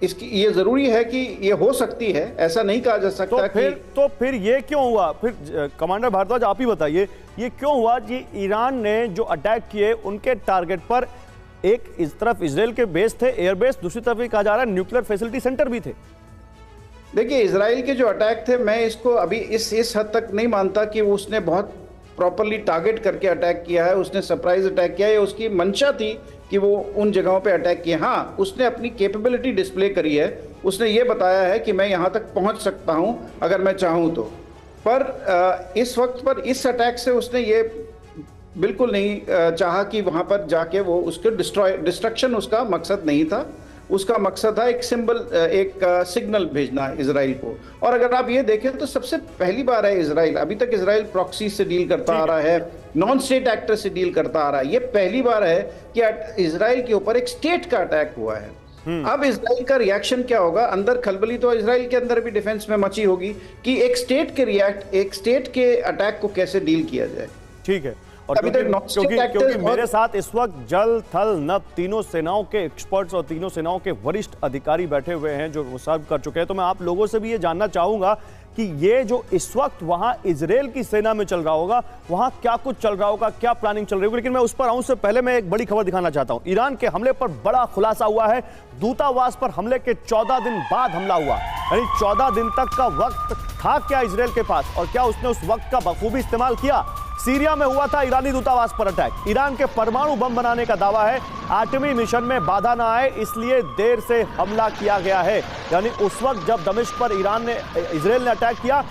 [SPEAKER 4] इसकी ये जरूरी है कि ये हो सकती है, ऐसा नहीं कहा जा सकता
[SPEAKER 1] तो फिर ये क्यों हुआ? फिर कमांडर भारद्वाज आप ही बताइए, ये क्यों हुआ कि ईरान ने जो अटैक किए उनके टारगेट पर एक इस तरफ इजराइल के बेस थे, एयरबेस, दूसरी तरफ ये कहा जा रहा है न्यूक्लियर फैसिलिटी सेंटर भी थे।
[SPEAKER 4] देखिए, इजराइल के जो अटैक थे, मैं इसको अभी इस हद तक नहीं मानता कि उसने बहुत प्रॉपरली टारगेट करके अटैक किया है, उसने सरप्राइज अटैक किया है, उसकी मंशा थी कि वो उन जगहों पे अटैक किए। हाँ, उसने अपनी कैपेबिलिटी डिस्प्ले करी है, उसने ये बताया है कि मैं यहाँ तक पहुँच सकता हूँ अगर मैं चाहूँ तो। पर इस वक्त पर इस अटैक से उसने ये बिल्कुल नहीं चाहा कि वहाँ पर जाके वो उसके डिस्ट्रक्शन उसका मकसद नहीं था। उसका मकसद था एक सिग्नल भेजना इजराइल को। और अगर आप ये देखें तो सबसे पहली बार है इजराइल, अभी तक इजराइल प्रॉक्सी से डील करता आ रहा है, नॉन स्टेट एक्टर से डील करता आ रहा है, ये पहली बार है कि इजराइल के ऊपर एक स्टेट का अटैक हुआ है। अब इजराइल का रिएक्शन क्या होगा? अंदर खलबली तो इजराइल के अंदर भी डिफेंस में मची होगी कि एक स्टेट के अटैक को कैसे डील किया जाए।
[SPEAKER 1] ठीक है, और क्योंकि मेरे साथ इस वक्त जल, थल, नभ तीनों सेनाओं के एक्सपर्ट्स और तीनों सेनाओं के वरिष्ठ अधिकारी बैठे हुए हैं जो सर्व कर चुके हैं, तो मैं आप लोगों से भी ये जानना चाहूंगा कि ये जो इस वक्त वहां इजराइल की सेना में चल रहा होगा, वहां क्या कुछ चल रहा होगा, क्या प्लानिंग चल रही होगी। लेकिन मैं उस पर आऊं से पहले मैं एक बड़ी खबर दिखाना चाहता हूं। ईरान के हमले पर बड़ा खुलासा हुआ है। दूतावास पर हमले के 14 दिन बाद हमला हुआ, यानी 14 दिन तक का वक्त था क्या इजराइल के पास, और क्या उसने उस वक्त का बखूबी इस्तेमाल किया? सीरिया में हुआ था ईरानी दूतावास पर अटैक। ईरान के परमाणु बम बनाने का दावा है। एटमी मिशन में बाधा ना आए इसलिए देर से हमला किया गया है। यानी उस वक्त जब दमिश्क पर इजराइल ने अटैक किया,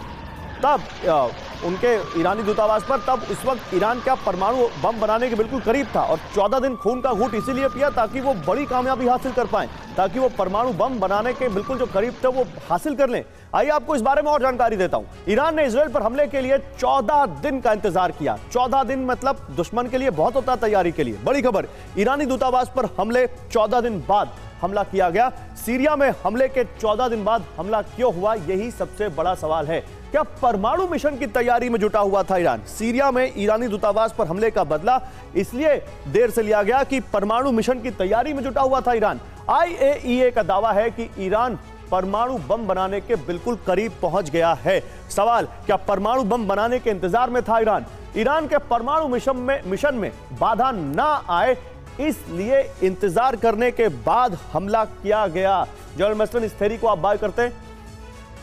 [SPEAKER 1] तब उनके ईरानी दूतावास पर, तब इस वक्त ईरान का परमाणु बम बनाने के बिल्कुल करीब था। और 14 दिन खून का घूंट इसीलिए पिया ताकि वो बड़ी कामयाबी हासिल कर पाएं, ताकि वो परमाणु बम बनाने के बिल्कुल जो करीब थे वो हासिल कर लें। आइए आपको इस बारे में और जानकारी देता हूं। ईरान ने इजराइल पर हमले के लिए 14 दिन का इंतजार किया। 14 दिन मतलब दुश्मन के लिए बहुत होता तैयारी के लिए। बड़ी खबर, ईरानी दूतावास पर हमले 14 दिन बाद हमला किया गया। सीरिया में हमले के 14 दिन बाद हमला क्यों हुआ, यही सबसे बड़ा सवाल है। क्या परमाणु मिशन की तैयारी में जुटा हुआ था ईरान? सीरिया में ईरानी दूतावास पर हमले का बदला इसलिए देर से लिया गया कि परमाणु मिशन की तैयारी में जुटा हुआ था ईरान। IAEA का दावा है कि ईरान परमाणु बम बनाने के बिल्कुल करीब पहुंच गया है। सवाल, क्या परमाणु बम बनाने के इंतजार में था ईरान? ईरान के परमाणु मिशन में बाधा ना आए इसलिए इंतजार करने के बाद हमला किया गया। जनरल मस्टन, इस थ्योरी को आप बाय करते हैं?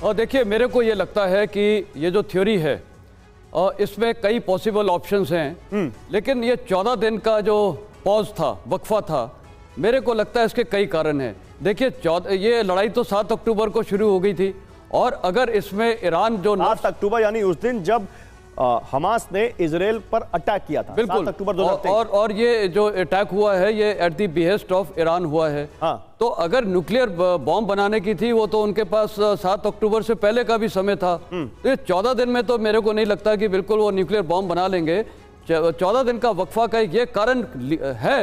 [SPEAKER 2] और देखिए, मेरे को ये लगता है कि ये जो थ्योरी है और इसमें कई पॉसिबल ऑप्शंस हैं, लेकिन ये 14 दिन का जो पॉज था, वक्फा था, मेरे को लगता है इसके कई कारण हैं। देखिए, ये लड़ाई तो 7 अक्टूबर को शुरू हो गई थी, और अगर इसमें ईरान जो
[SPEAKER 1] 7 अक्टूबर यानी उस दिन जब हमास ने इजराइल पर अटैक किया था,
[SPEAKER 2] बिल्कुल
[SPEAKER 1] 7 अक्टूबर 2023।
[SPEAKER 2] और ये जो अटैक हुआ है ये at the behest of Iran हुआ है।
[SPEAKER 1] हाँ।
[SPEAKER 2] तो अगर न्यूक्लियर बॉम्ब बनाने की थी, वो तो उनके पास 7 अक्टूबर से पहले का भी समय था। तो ये 14 दिन में तो मेरे को नहीं लगता कि बिल्कुल वो न्यूक्लियर बॉम्ब बना लेंगे। 14 दिन का वक्फा का ये कारण है,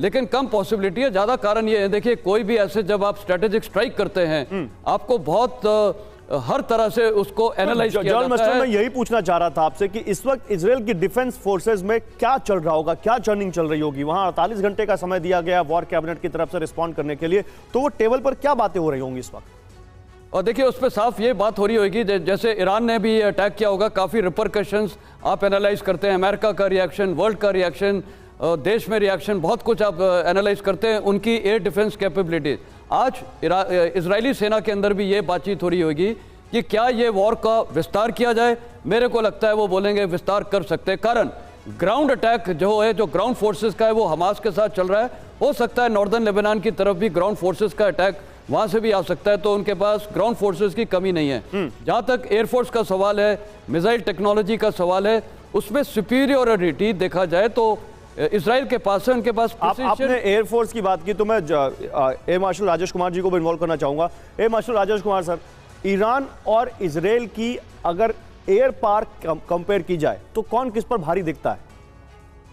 [SPEAKER 2] लेकिन कम पॉसिबिलिटी है। ज्यादा कारण ये है, देखिए, कोई भी ऐसे जब आप स्ट्रेटेजिक स्ट्राइक करते हैं, आपको बहुत हर तरह से उसको एनालाइज किया जाता है।
[SPEAKER 1] मैं यही पूछना चाह रहा था आपसे कि इस वक्त इजराइल की डिफेंस फोर्सेस में क्या चल रहा होगा, क्या चर्निंग चल रही होगी? वहां 48 घंटे का समय दिया गया वॉर कैबिनेट की तरफ से रिस्पॉन्ड करने के लिए, तो वो टेबल पर क्या बातें हो रही होंगी इस वक्त?
[SPEAKER 2] और देखिए, उस पर साफ ये बात हो रही होगी, जैसे ईरान ने भी अटैक किया होगा, काफी रिपरकशंस आप एनालाइज करते हैं, अमेरिका का रिएक्शन, वर्ल्ड का रिएक्शन, देश में रिएक्शन, बहुत कुछ आप एनालाइज करते हैं, उनकी एयर डिफेंस कैपेबिलिटी। आज इजरायली सेना के अंदर भी ये बातचीत हो रही होगी कि क्या ये वॉर का विस्तार किया जाए। मेरे को लगता है वो बोलेंगे विस्तार कर सकते हैं, कारण ग्राउंड अटैक जो है, जो ग्राउंड फोर्सेस का है, वो हमास के साथ चल रहा है। हो सकता है नॉर्दर्न लेबनान की तरफ भी ग्राउंड फोर्सेस का अटैक वहां से भी आ सकता है, तो उनके पास ग्राउंड फोर्सेस की कमी नहीं है। जहां तक एयरफोर्स का सवाल है, मिसाइल टेक्नोलॉजी का सवाल है, उसमें सुपीरियरिटी देखा जाए तो इजराइल के पास है, उनके पास।
[SPEAKER 1] आपने एयरफोर्स की बात की तो मैं एयर मार्शल राजेश कुमार जी को भी इन्वॉल्व करना चाहूंगा। Air marshal Rajesh Kumar sir, Iran और इजराइल की अगर एयर पावर कंपेयर की जाए तो कौन किस पर भारी दिखता है?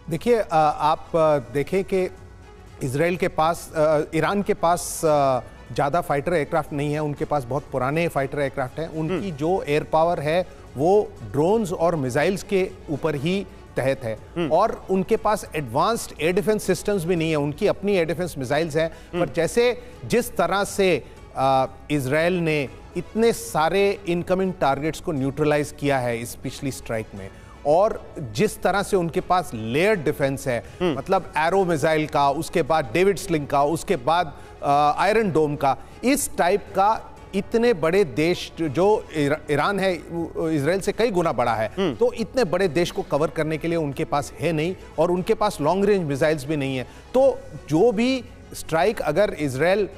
[SPEAKER 3] देखिए, आप देखें कि इजराइल के पास, ईरान के पास ज़्यादा फाइटर एयरक्राफ्ट नहीं है, उनके पास बहुत पुराने फाइटर एयरक्राफ्ट हैं। उनकी जो एयर पावर है वो ड्रोन्स और मिसाइल्स के ऊपर ही तहत है, और उनके पास एडवांस्ड एयर डिफेंस सिस्टम्स भी नहीं है। उनकी अपनी एयर डिफेंस मिसाइल्स हैं, पर जिस तरह से इजराइल ने इतने सारे इनकमिंग टारगेट्स को न्यूट्रलाइज किया है इस पिछली स्ट्राइक में, और जिस तरह से उनके पास लेयर डिफेंस है, मतलब एरो मिसाइल का, उसके बाद डेविड स्लिंग का, उसके बाद आयरन डोम का, इस टाइप का इतने बड़े देश जो ईरान है इजराइल से कई गुना बड़ा है, तो इतने बड़े देश को कवर करने के लिए उनके पास है नहीं, और उनके पास लॉन्ग रेंज मिसाइल्स भी नहीं है। तो जो भी स्ट्राइक अगर इजराइल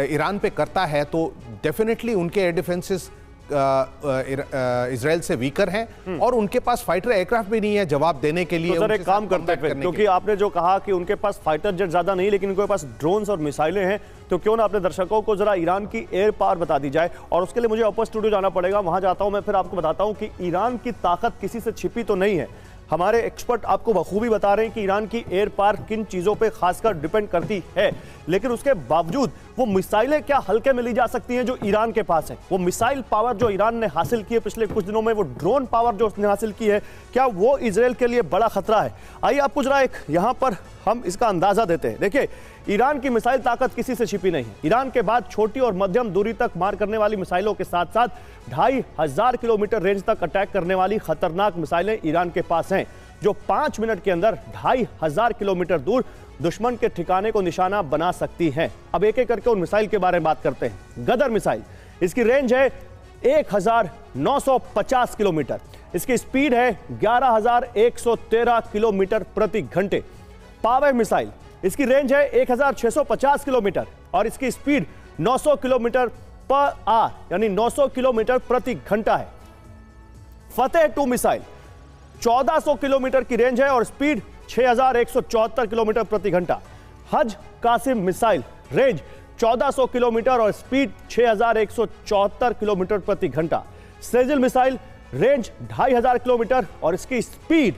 [SPEAKER 3] ईरान पे करता है तो डेफिनेटली उनके एयर डिफेंसेस इजराइल से वीकर हैं, और उनके पास फाइटर एयरक्राफ्ट भी नहीं है जवाब देने के लिए।
[SPEAKER 1] तो सर एक काम करते हैं, क्योंकि आपने जो कहा कि उनके पास फाइटर जेट ज्यादा नहीं लेकिन उनके पास ड्रोन्स और मिसाइलें हैं, तो क्यों ना अपने दर्शकों को जरा ईरान की एयर पावर बता दी जाए। और उसके लिए मुझे अपर स्टूडियो जाना पड़ेगा, वहां जाता हूं मैं, फिर आपको बताता हूं कि ईरान की ताकत किसी से छिपी तो नहीं है। हमारे एक्सपर्ट आपको बखूबी बता रहे हैं कि ईरान की एयर पावर किन चीजों पे खासकर डिपेंड करती है, लेकिन उसके बावजूद वो मिसाइलें क्या हल्के में ली जा सकती हैं जो ईरान के पास है। वो मिसाइल पावर जो ईरान ने हासिल की है पिछले कुछ दिनों में, वो ड्रोन पावर जो उसने हासिल की है, क्या वो इजराइल के लिए बड़ा खतरा है? आइए आपको जरा एक यहां पर हम इसका अंदाजा देते हैं। देखिए, ईरान की मिसाइल ताकत किसी से छिपी नहीं है। ईरान के बाद छोटी और मध्यम दूरी तक मार करने वाली मिसाइलों के साथ साथ 2500 किलोमीटर रेंज तक अटैक करने वाली खतरनाक मिसाइलें ईरान के पास हैं, जो 5 मिनट के अंदर 2500 किलोमीटर दूर दुश्मन के ठिकाने को निशाना बना सकती हैं। अब एक एक करके उन मिसाइल के बारे में बात करते हैं। गदर मिसाइल, इसकी रेंज है 1950 किलोमीटर, इसकी स्पीड है 11113 किलोमीटर प्रति घंटे। पावर मिसाइल, इसकी रेंज है 1650 किलोमीटर और इसकी स्पीड 900 किलोमीटर पर आवर यानी 900 किलोमीटर प्रति घंटा है। फतेह 2 मिसाइल 1400 किलोमीटर की रेंज है और स्पीड 6174 किलोमीटर प्रति घंटा। हज कासिम मिसाइल, रेंज 1400 किलोमीटर और स्पीड 6174 किलोमीटर प्रति घंटा। सेजिल मिसाइल, रेंज 2500 किलोमीटर और इसकी स्पीड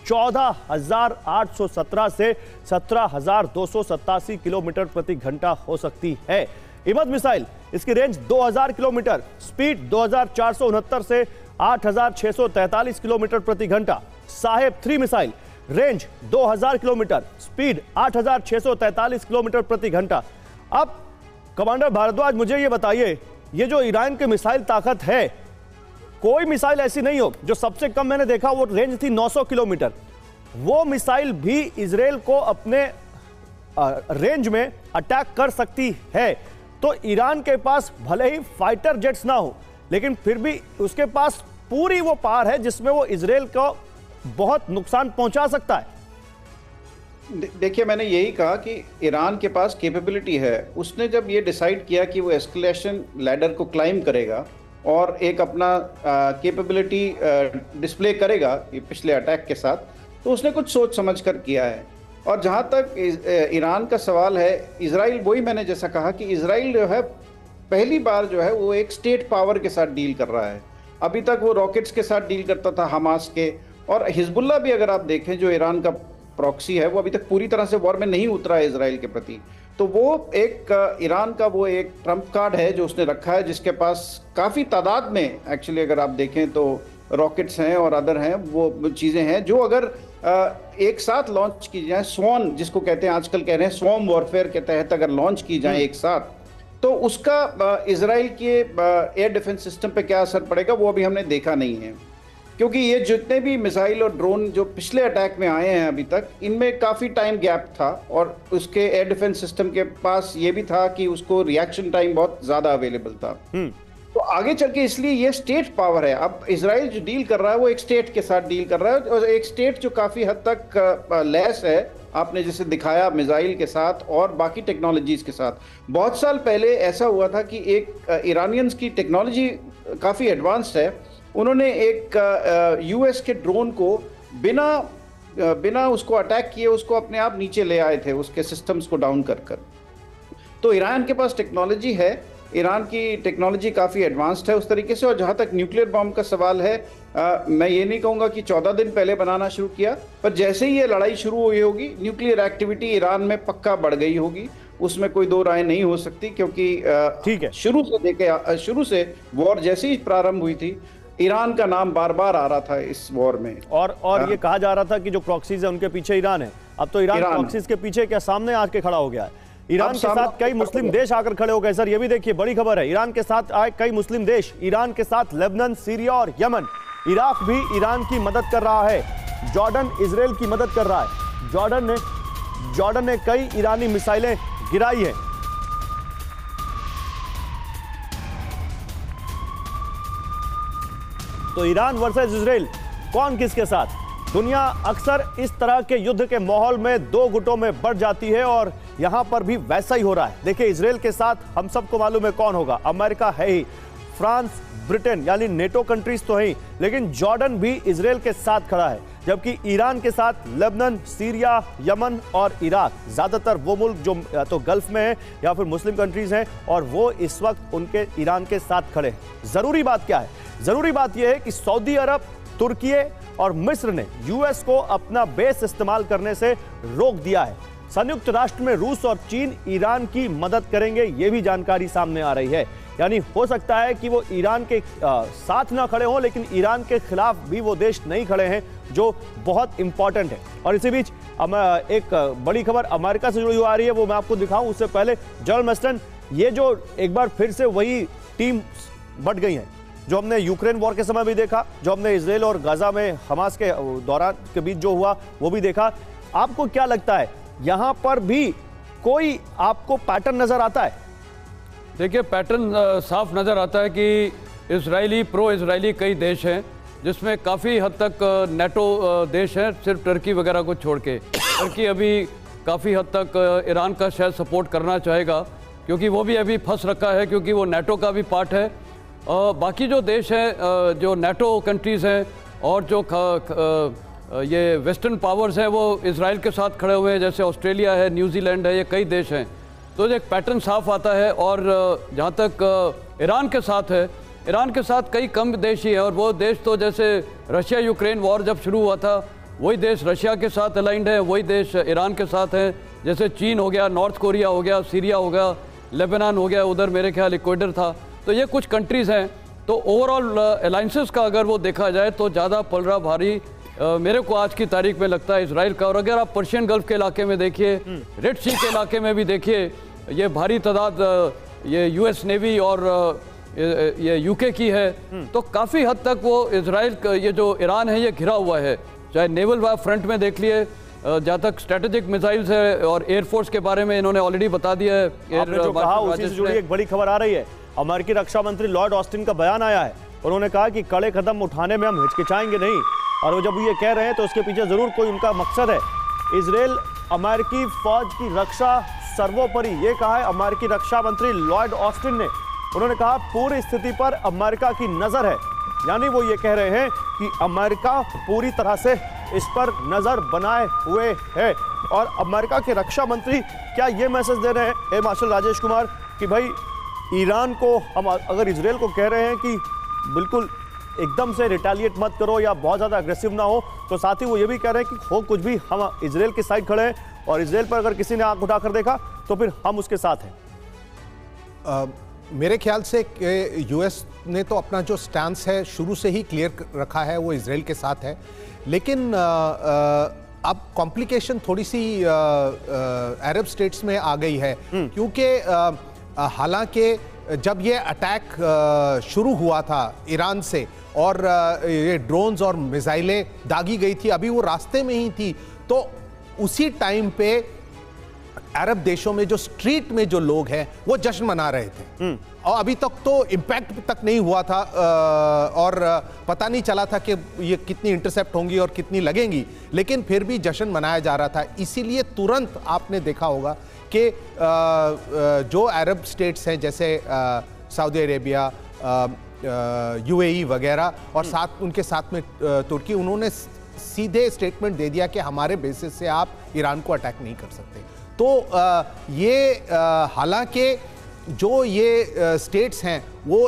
[SPEAKER 1] 14,817 से 17,287 किलोमीटर प्रति घंटा हो सकती है। इमद मिसाइल, इसकी रेंज 2000 किलोमीटर, स्पीड 2469 से 8643 किलोमीटर प्रति घंटा। साहेब 3 missile, range 2000 kilometre, speed 8643 kilometre प्रति घंटा। अब कमांडर भारद्वाज, मुझे ये बताइए, ये जो ईरान की मिसाइल ताकत है, कोई मिसाइल ऐसी नहीं हो जो सबसे कम मैंने देखा वो रेंज थी 900 किलोमीटर, वो मिसाइल भी इजराइल को अपने रेंज में अटैक कर सकती है। तो ईरान के पास भले ही फाइटर जेट्स ना हो, लेकिन फिर भी उसके पास पूरी वो पावर है जिसमें वो इजराइल को बहुत नुकसान पहुंचा सकता है।
[SPEAKER 4] देखिए, मैंने यही कहा कि ईरान के पास कैपेबिलिटी है। उसने जब ये डिसाइड किया कि वो एस्केलेशन लैडर को क्लाइम करेगा और एक अपना कैपेबिलिटी डिस्प्ले करेगा पिछले अटैक के साथ, तो उसने कुछ सोच समझ कर किया है। और जहाँ तक ईरान का सवाल है, इजराइल, वही मैंने जैसा कहा कि इजराइल जो है पहली बार जो है वो एक स्टेट पावर के साथ डील कर रहा है। अभी तक वो रॉकेट्स के साथ डील करता था, हमास के, और हिजबुल्ला भी अगर आप देखें जो ईरान का प्रॉक्सी है, वो अभी तक पूरी तरह से वॉर में नहीं उतरा है इजराइल के प्रति। तो वो एक ईरान का वो एक ट्रम्प कार्ड है जो उसने रखा है, जिसके पास काफ़ी तादाद में एक्चुअली अगर आप देखें तो रॉकेट्स हैं और अदर हैं, वो चीज़ें हैं जो अगर एक साथ लॉन्च की जाए, स्वॉन जिसको कहते हैं आजकल कह रहे हैं, स्वॉर्म वॉरफेयर के तहत अगर लॉन्च की जाए एक साथ, तो उसका इजराइल के एयर डिफेंस सिस्टम पे क्या असर पड़ेगा वो अभी हमने देखा नहीं है। क्योंकि ये जितने भी मिसाइल और ड्रोन जो पिछले अटैक में आए हैं अभी तक, इनमें काफ़ी टाइम गैप था और उसके एयर डिफेंस सिस्टम के पास ये भी था कि उसको रिएक्शन टाइम बहुत ज़्यादा अवेलेबल था। तो आगे चल के इसलिए ये स्टेट पावर है। अब इजराइल जो डील कर रहा है वो एक स्टेट के साथ डील कर रहा है, और एक स्टेट जो काफ़ी हद तक लैस है, आपने जैसे दिखाया मिसाइल के साथ और बाकी टेक्नोलॉजीज़ के साथ। बहुत साल पहले ऐसा हुआ था कि एक ईरानियंस की टेक्नोलॉजी काफ़ी एडवांस्ड है, उन्होंने एक यूएस के ड्रोन को बिना उसको अटैक किए उसको अपने आप नीचे ले आए थे, उसके सिस्टम्स को डाउन कर कर। तो ईरान के पास टेक्नोलॉजी है, ईरान की टेक्नोलॉजी काफ़ी एडवांस्ड है उस तरीके से। और जहाँ तक न्यूक्लियर बॉम्ब का सवाल है, मैं ये नहीं कहूँगा कि 14 दिन पहले बनाना शुरू किया, पर जैसे ही ये लड़ाई शुरू हुई होगी, न्यूक्लियर एक्टिविटी ईरान में पक्का बढ़ गई होगी, उसमें कोई दो राय नहीं हो सकती। क्योंकि
[SPEAKER 1] ठीक है,
[SPEAKER 4] शुरू से वॉर जैसे ही प्रारंभ हुई थी, ईरान का नाम बार बार आ रहा था इस वॉर में,
[SPEAKER 1] और ये कहा जा रहा था कि जो प्रॉक्सीज है उनके पीछे ईरान है। अब तो ईरान प्रॉक्सीज के पीछे क्या सामने आके खड़ा हो गया है। ईरान के साथ कई मुस्लिम देश आकर खड़े हो गए सर, ये भी देखिए बड़ी खबर है। ईरान के साथ आए कई मुस्लिम देश, ईरान के साथ लेबनान, सीरिया और यमन। इराक भी ईरान की मदद कर रहा है। जॉर्डन इजराइल की मदद कर रहा है। जॉर्डन ने कई ईरानी मिसाइलें गिराई हैं। तो ईरान वर्सेस इजराइल, कौन किसके साथ? दुनिया अक्सर इस तरह के युद्ध के माहौल में दो गुटों में बढ़ जाती है और यहां पर भी वैसा ही हो रहा है। देखिए, इजराइल के साथ हम सबको मालूम है कौन होगा, अमेरिका है ही, फ्रांस, ब्रिटेन यानी नेटो कंट्रीज तो है ही, लेकिन जॉर्डन भी इजराइल के साथ खड़ा है। जबकि ईरान के साथ लेबनान, सीरिया, यमन और इराक, ज्यादातर वो मुल्क जो या तो गल्फ में है या फिर मुस्लिम कंट्रीज हैं, और वो इस वक्त उनके ईरान के साथ खड़े हैं। जरूरी बात क्या है? जरूरी बात यह है कि सऊदी अरब, तुर्की और मिस्र ने यूएस को अपना बेस इस्तेमाल करने से रोक दिया है। संयुक्त राष्ट्र में रूस और चीन ईरान की मदद करेंगे, यह भी जानकारी सामने आ रही है। यानी हो सकता है कि वो ईरान के साथ ना खड़े हों, लेकिन ईरान के खिलाफ भी वो देश नहीं खड़े हैं, जो बहुत इंपॉर्टेंट है। और इसी बीच एक बड़ी खबर अमेरिका से जुड़ी हुई आ रही है, वो मैं आपको दिखाऊं उससे पहले जनरल मस्टन, ये जो एक बार फिर से वही टीम बढ़ गई है जो हमने यूक्रेन वॉर के समय भी देखा, जो हमने इजराइल और गाजा में हमास के दौरान के बीच जो हुआ वो भी देखा। आपको क्या लगता है, यहां पर भी कोई आपको पैटर्न नजर आता है?
[SPEAKER 2] देखिए, पैटर्न साफ नज़र आता है कि इजरायली, प्रो इजरायली कई देश हैं, जिसमें काफ़ी हद तक नेटो देश हैं, सिर्फ टर्की वगैरह को छोड़ के। टर्की अभी काफ़ी हद तक ईरान का शायद सपोर्ट करना चाहेगा, क्योंकि वो भी अभी फंस रखा है, क्योंकि वो नेटो का भी पार्ट है। बाकी जो देश हैं, जो नेटो कंट्रीज़ हैं और जो ये वेस्टर्न पावर्स हैं, वो इजराइल के साथ खड़े हुए हैं, जैसे ऑस्ट्रेलिया है, न्यूजीलैंड है, ये कई देश हैं। तो एक पैटर्न साफ आता है। और जहाँ तक ईरान के साथ है, ईरान के साथ कई कम देश ही है, और वो देश तो जैसे रशिया यूक्रेन वॉर जब शुरू हुआ था, वही देश रशिया के साथ अलाइंड है, वही देश ईरान के साथ है। जैसे चीन हो गया, नॉर्थ कोरिया हो गया, सीरिया हो गया, लेबनान हो गया, उधर मेरे ख्याल इक्वेडर था। तो ये कुछ कंट्रीज़ हैं। तो ओवरऑल अलाइंसेस का अगर वो देखा जाए तो ज़्यादा पलड़ा भारी मेरे को आज की तारीख में लगता है इजराइल का। और अगर आप पर्शियन गल्फ के इलाके में देखिए, रेड सी के इलाके में भी देखिए, ये भारी तादाद ये यूएस नेवी और ये यूके की है। तो काफ़ी हद तक वो इजराइल, ये जो ईरान है, ये घिरा हुआ है। चाहे नेवल फ्रंट में देख लिए, जहाँ तक स्ट्रेटेजिक मिसाइल्स है, और एयरफोर्स के बारे में इन्होंने ऑलरेडी बता दिया है।
[SPEAKER 1] उसी से जुड़ी एक बड़ी खबर आ रही है। अमेरिकी रक्षा मंत्री लॉर्ड ऑस्टिन का बयान आया है। उन्होंने कहा कि कड़े कदम उठाने में हम हिचकिचाएंगे नहीं, और वो जब ये कह रहे हैं तो उसके पीछे जरूर कोई उनका मकसद है। इजराइल अमेरिकी फौज की रक्षा सर्वोपरि, ये कहा है अमेरिकी रक्षा मंत्री लॉर्ड ऑस्टिन ने। उन्होंने कहा पूरी स्थिति पर अमेरिका की नजर है। यानी वो ये कह रहे हैं कि अमेरिका पूरी तरह से इस पर नजर बनाए हुए है। और अमेरिका के रक्षा मंत्री क्या ये मैसेज दे रहे हैं, एयर मार्शल राजेश कुमार, कि भाई ईरान को हम अगर इजराइल को कह रहे हैं कि बिल्कुल एकदम से रिटेलिएट मत करो या बहुत ज़्यादा अग्रेसिव ना हो, तो साथ ही वो ये भी कह रहे हैं कि हो कुछ भी, हम इजराइल की साइड खड़े हैं, और इजराइल पर अगर किसी ने आंख उठाकर देखा तो फिर हम उसके साथ हैं।
[SPEAKER 3] मेरे ख्याल से यूएस ने तो अपना जो स्टैंस है शुरू से ही क्लियर रखा है, वो इजराइल के साथ है। लेकिन अब कॉम्प्लिकेशन थोड़ी सी अरब स्टेट्स में आ गई है, क्योंकि हालांकि जब ये अटैक शुरू हुआ था ईरान से, और ये ड्रोन्स और मिसाइलें दागी गई थी, अभी वो रास्ते में ही थी, तो उसी टाइम पे अरब देशों में जो स्ट्रीट में जो लोग हैं वो जश्न मना रहे थे। और अभी तक तो इम्पैक्ट तक नहीं हुआ था, और पता नहीं चला था कि ये कितनी इंटरसेप्ट होंगी और कितनी लगेंगी, लेकिन फिर भी जश्न मनाया जा रहा था। इसीलिए तुरंत आपने देखा होगा कि जो अरब स्टेट्स हैं, जैसे सऊदी अरेबिया, यूएई वगैरह, और साथ उनके साथ में तुर्की, उन्होंने सीधे स्टेटमेंट दे दिया कि हमारे बेसिस से आप ईरान को अटैक नहीं कर सकते। तो ये हालांकि जो ये स्टेट्स हैं वो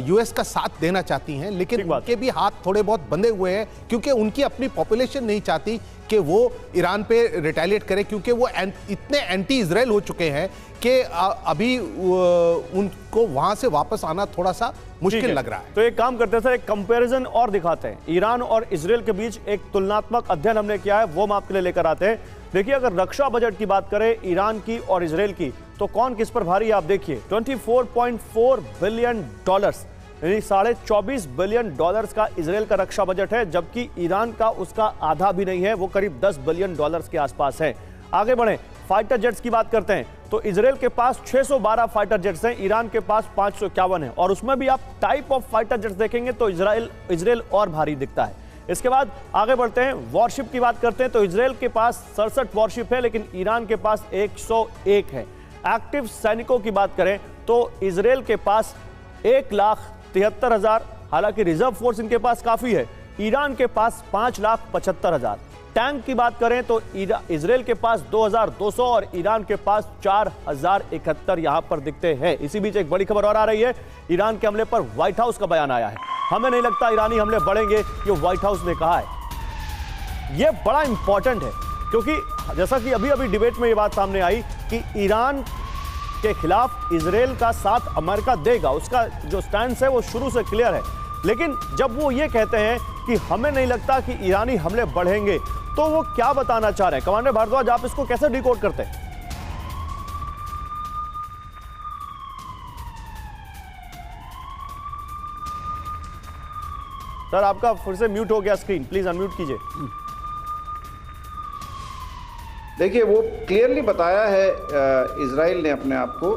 [SPEAKER 3] यूएस का साथ देना चाहती हैं, लेकिन उनके भी हाथ थोड़े बहुत बंधे हुए हैं, क्योंकि उनकी अपनी पॉपुलेशन नहीं चाहती कि वो ईरान पे रिटेलिएट करे, क्योंकि वो इतने एंटी इजराइल हो चुके हैं कि अभी उनको वहाँ से वापस आना थोड़ा सा मुश्किल लग रहा है।
[SPEAKER 1] तो एक काम करते हैं सर, एक कंपैरिजन और दिखाते हैं। ईरान और इजराइल के बीच एक तुलनात्मक अध्ययन हमने किया है, वो हम आपके लिए लेकर आते हैं। देखिए, अगर रक्षा बजट की बात करें ईरान की और इजराइल की, तो कौन किस पर भारी है आप देखिए। 24.4 बिलियन डॉलर्स, यानी $24.5 बिलियन का इजराइल का रक्षा बजट है, जबकि ईरान का उसका आधा भी नहीं है, वो करीब $10 बिलियन के आसपास है। आगे बढ़े, फाइटर जेट्स की बात करते हैं तो इजराइल के पास 612 फाइटर जेट्स हैं, ईरान के पास 551 है, और उसमें भी आप टाइप ऑफ फाइटर जेट्स देखेंगे तो इजराइल और भारी दिखता है। इसके बाद आगे बढ़ते हैं, वॉरशिप की बात करते हैं तो इजराइल के पास 67 वॉरशिप है, लेकिन ईरान के पास 101 है। एक्टिव सैनिकों की बात करें तो इजराइल के पास 1,73,000, हालांकि रिजर्व फोर्स इनके पास काफी है। ईरान के पास 5,75,000। टैंक की बात करें तो इजराइल के पास 2,200 और ईरान के पास 4,071 यहां पर दिखते हैं। इसी बीच एक बड़ी खबर और आ रही है, ईरान के हमले पर व्हाइट हाउस का बयान आया है। हमें नहीं लगता ईरानी हमले बढ़ेंगे, ये व्हाइट हाउस ने कहा है। यह बड़ा इंपॉर्टेंट है, क्योंकि जैसा कि अभी अभी डिबेट में यह बात सामने आई कि ईरान के खिलाफ इजराइल का साथ अमेरिका देगा, उसका जो स्टैंड है वो शुरू से क्लियर है। लेकिन जब वो ये कहते हैं कि हमें नहीं लगता कि ईरानी हमले बढ़ेंगे, तो वो क्या बताना चाह रहे हैं? कमांडर भारद्वाज, आप इसको कैसे डिकोड करते हैं? सर, आपका फिर से म्यूट हो गया स्क्रीन, प्लीज अनम्यूट कीजिए।
[SPEAKER 4] देखिए, वो क्लियरली बताया है इजराइल ने अपने आप को,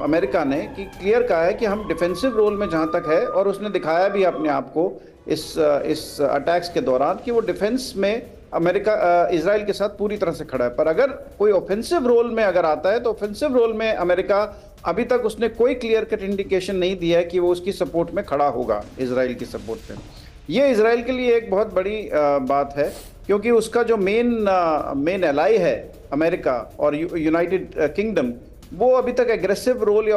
[SPEAKER 4] अमेरिका ने, कि क्लियर कहा है कि हम डिफेंसिव रोल में जहां तक है, और उसने दिखाया भी अपने आप को इस अटैक्स के दौरान कि वो डिफेंस में अमेरिका इजराइल के साथ पूरी तरह से खड़ा है। पर अगर कोई ऑफेंसिव रोल में अगर आता है तो ऑफेंसिव रोल में अमेरिका अभी तक उसने कोई क्लियर कट इंडिकेशन नहीं दिया है कि वो उसकी सपोर्ट में खड़ा होगा, इजराइल की सपोर्ट में। ये इजराइल के लिए एक बहुत बड़ी बात है, क्योंकि उसका जो मेन एलाई है अमेरिका और यूनाइटेड किंगडम, वो अभी तक एग्रेसिव रोल या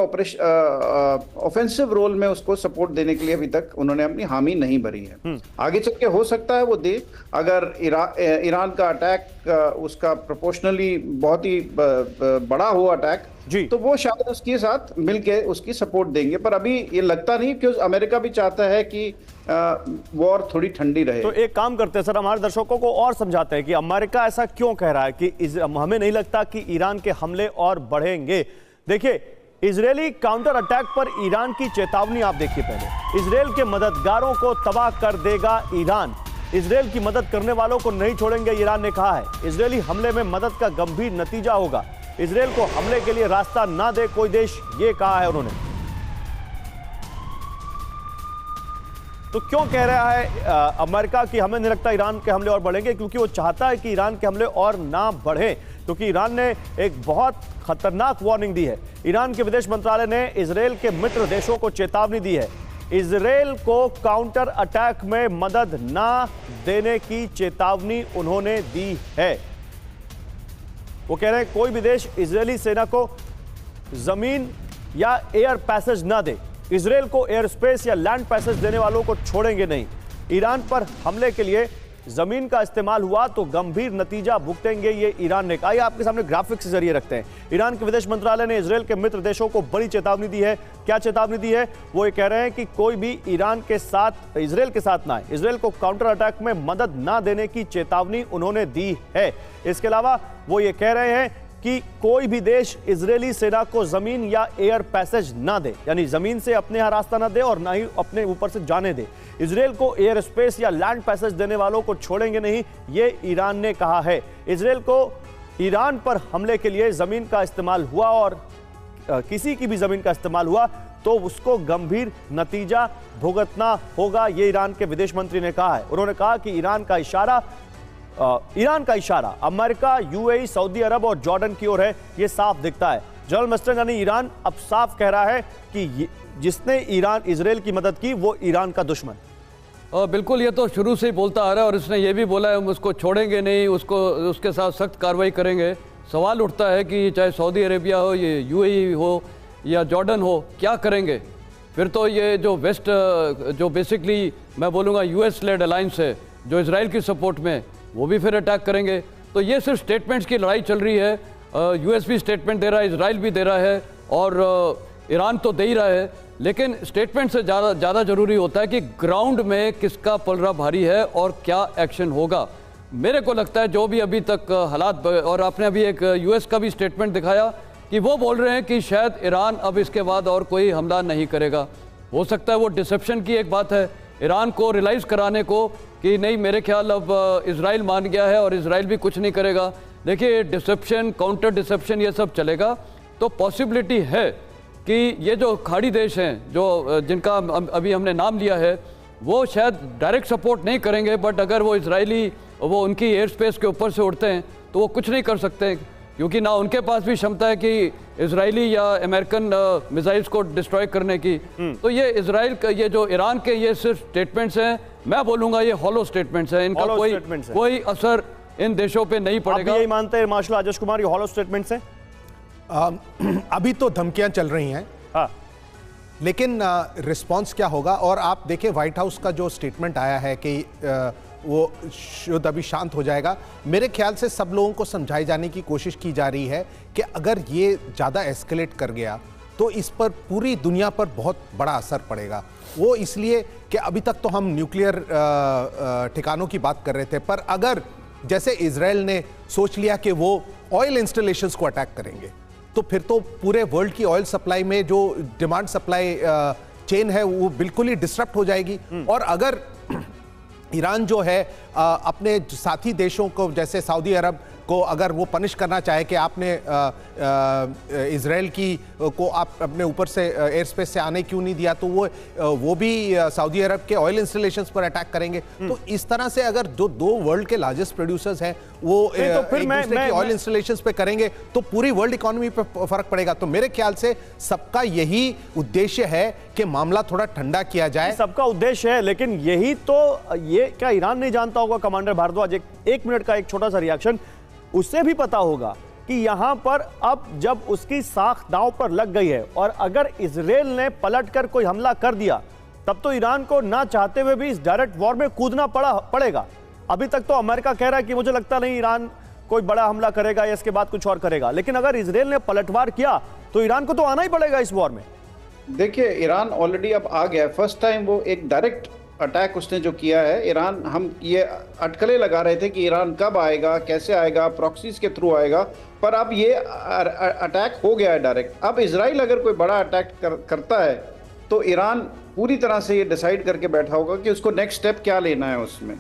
[SPEAKER 4] ऑफेंसिव रोल में उसको सपोर्ट देने के लिए अभी तक उन्होंने अपनी हामी नहीं भरी है। आगे चल के हो सकता है वो दे, अगर ईरान का अटैक उसका प्रोपोर्शनली बहुत ही बड़ा हो अटैक जी, तो वो शायद उसके साथ मिलके उसकी सपोर्ट देंगे। पर अभी ये लगता नहीं, क्योंकि अमेरिका भी चाहता है कि वॉर थोड़ी ठंडी रहे।
[SPEAKER 1] तो एक काम करते हैं सर, हमारे दर्शकों को और समझाते हैं कि अमेरिका ऐसा क्यों कह रहा है कि हमें नहीं लगता कि ईरान के हमले और बढ़ेंगे। देखिए, इजरायली काउंटर अटैक पर ईरान की चेतावनी आप देखिए पहले। इजराइल के मददगारों को तबाह कर देगा ईरान, इजराइल की मदद करने वालों को नहीं छोड़ेंगे, ईरान ने कहा है। इजरायली हमले में मदद का गंभीर नतीजा होगा, इजराइल को हमले के लिए रास्ता ना दे कोई देश, ये कहा है उन्होंने। तो क्यों कह रहा है अमेरिका कि हमें नहीं लगता ईरान के हमले और बढ़ेंगे? क्योंकि वो चाहता है कि ईरान के हमले और ना बढ़े, क्योंकि ईरान ने एक बहुत खतरनाक वार्निंग दी है। ईरान के विदेश मंत्रालय ने इजराइल के मित्र देशों को चेतावनी दी है, इजराइल को काउंटर अटैक में मदद ना देने की चेतावनी उन्होंने दी है। वो कह रहे हैं कोई भी देश इजरायली सेना को जमीन या एयर पैसेज ना दे, इजराइल को एयर स्पेस या लैंड पैसेज देने वालों को छोड़ेंगे नहीं। ईरान पर हमले के लिए जमीन का इस्तेमाल हुआ तो गंभीर नतीजा भुगतेंगे, ये ईरान ने कहा। आपके सामने ग्राफिक्स के जरिए रखते हैं। ईरान के विदेश मंत्रालय ने इजराइल के मित्र देशों को बड़ी चेतावनी दी है। क्या चेतावनी दी है? वो ये कह रहे हैं कि कोई भी ईरान के साथ, इजराइल के साथ ना आए, इजराइल को काउंटर अटैक में मदद ना देने की चेतावनी उन्होंने दी है। इसके अलावा वो ये कह रहे हैं कि कोई भी देश इजरायली सेना को जमीन या एयर पैसेज ना दे, यानी जमीन से अपने यहां रास्ता ना दे और ना ही अपने ऊपर से जाने दे। इजराइल को एयर स्पेस या लैंड पैसेज देने वालों को छोड़ेंगे नहीं, ये ईरान ने कहा है। इजराइल को ईरान पर हमले के लिए जमीन का इस्तेमाल हुआ और किसी की भी जमीन का इस्तेमाल हुआ तो उसको गंभीर नतीजा भुगतना होगा, ये ईरान के विदेश मंत्री ने कहा है। उन्होंने कहा कि ईरान का इशारा अमेरिका, यूएई, सऊदी अरब और जॉर्डन की ओर है, ये साफ दिखता है। जनरल मस्टर्न यानी ईरान अब साफ कह रहा है कि जिसने इजराइल की मदद की वो ईरान का दुश्मन।
[SPEAKER 2] बिल्कुल, ये तो शुरू से ही बोलता आ रहा है और इसने ये भी बोला है हम उसको छोड़ेंगे नहीं, उसके साथ सख्त कार्रवाई करेंगे। सवाल उठता है कि चाहे सऊदी अरेबिया हो, ये यूएई हो या जॉर्डन हो, क्या करेंगे? फिर तो ये जो वेस्ट, जो बेसिकली मैं बोलूँगा यूएस लेड अलायंस है जो इजराइल की सपोर्ट में, वो भी फिर अटैक करेंगे। तो ये सिर्फ स्टेटमेंट्स की लड़ाई चल रही है। यूएस भी स्टेटमेंट दे रहा है, इजराइल भी दे रहा है और ईरान तो दे ही रहा है। लेकिन स्टेटमेंट से ज़्यादा जरूरी होता है कि ग्राउंड में किसका पलड़ा भारी है और क्या एक्शन होगा। मेरे को लगता है जो भी अभी तक हालात, और आपने अभी एक यूएस का भी स्टेटमेंट दिखाया कि वो बोल रहे हैं कि शायद ईरान अब इसके बाद और कोई हमला नहीं करेगा। हो सकता है वो डिसेप्शन की एक बात है, ईरान को रियलाइज़ कराने को कि नहीं, मेरे ख्याल अब इजराइल मान गया है और इजराइल भी कुछ नहीं करेगा। देखिए, डिसेप्शन, काउंटर डिसेप्शन, ये सब चलेगा तो पॉसिबिलिटी है कि ये जो खाड़ी देश हैं, जो जिनका अभी हमने नाम लिया है, वो शायद डायरेक्ट सपोर्ट नहीं करेंगे, बट अगर वो इजरायली वो उनकी एयर स्पेस के ऊपर से उड़ते हैं तो वो कुछ नहीं कर सकते, क्योंकि ना उनके पास भी क्षमता है कि इजरायली या अमेरिकन मिसाइल्स को डिस्ट्रॉय करने की। तो ये इजराइल का, ये जो ईरान के, ये सिर्फ स्टेटमेंट्स हैं, मैं बोलूंगा ये हॉलो स्टेटमेंट्स हैं, इनका कोई असर इन देशों पे नहीं पड़ेगा।
[SPEAKER 1] आप यही मानते हैं मार्शल आदेश कुमार, ये हॉलो स्टेटमेंट्स हैं?
[SPEAKER 3] अभी तो धमकियां चल रही हैं,
[SPEAKER 1] हाँ,
[SPEAKER 3] लेकिन रिस्पांस क्या होगा? और आप देखिए, व्हाइट हाउस का जो स्टेटमेंट आया है कि वो युद्ध अभी शांत हो जाएगा, मेरे ख्याल से सब लोगों को समझाई जाने की कोशिश की जा रही है कि अगर ये ज़्यादा एस्केलेट कर गया तो इस पर पूरी दुनिया पर बहुत बड़ा असर पड़ेगा। वो इसलिए कि अभी तक तो हम न्यूक्लियर ठिकानों की बात कर रहे थे, पर अगर जैसे इजराइल ने सोच लिया कि वो ऑयल इंस्टॉलेशंस को अटैक करेंगे, तो फिर तो पूरे वर्ल्ड की ऑयल सप्लाई में जो डिमांड सप्लाई चेन है वो बिल्कुल ही डिस्टर्ब हो जाएगी। और अगर ईरान जो है अपने साथी देशों को, जैसे सऊदी अरब को, अगर वो पनिश करना चाहे कि आपने इजराइल की को आप अपने ऊपर से एयर स्पेस से आने क्यों नहीं दिया, तो वो भी सऊदी अरब के ऑयल इंस्टॉलेशंस पर अटैक करेंगे। तो इस तरह से अगर जो दो वर्ल्ड के लार्जेस्ट प्रोड्यूसर्स हैं वो
[SPEAKER 1] तो फिर
[SPEAKER 3] एक दूसरे की ऑयल इंस्टॉलेशंस पे करेंगे तो पूरी वर्ल्ड इकोनॉमी पे फर्क पड़ेगा। तो मेरे ख्याल से सबका यही उद्देश्य है कि मामला थोड़ा ठंडा किया जाए।
[SPEAKER 1] सबका उद्देश्य है, लेकिन यही तो, ये क्या ईरान नहीं जानता होगा? कमांडर भारद्वाज, एक मिनट का एक छोटा सा रिएक्शन, उससे भी पता होगा कि यहां पर अब जब उसकी साख दांव पर लग गई है और अगर इजराइल ने पलटकर कोई हमला कर दिया, तब तो ईरान को ना चाहते हुए भी इस डायरेक्ट वॉर में कूदना पड़ेगा। अभी तक तो अमेरिका कह रहा है कि मुझे लगता नहीं ईरान कोई बड़ा हमला करेगा या इसके बाद कुछ और करेगा, लेकिन अगर इजराइल ने पलटवार किया तो ईरान को तो आना ही पड़ेगा इस वॉर में।
[SPEAKER 4] देखिए, ईरान ऑलरेडी अब आ गया है। फर्स्ट टाइम वो एक डायरेक्ट अटैक उसने जो किया है, ईरान, हम ये अटकलें लगा रहे थे कि ईरान कब आएगा, कैसे आएगा, प्रॉक्सीज के थ्रू आएगा, पर अब ये अटैक हो गया है डायरेक्ट। अब इजराइल अगर कोई बड़ा अटैक करता है तो ईरान पूरी तरह से ये डिसाइड करके बैठा होगा कि उसको नेक्स्ट स्टेप क्या लेना है उसमें,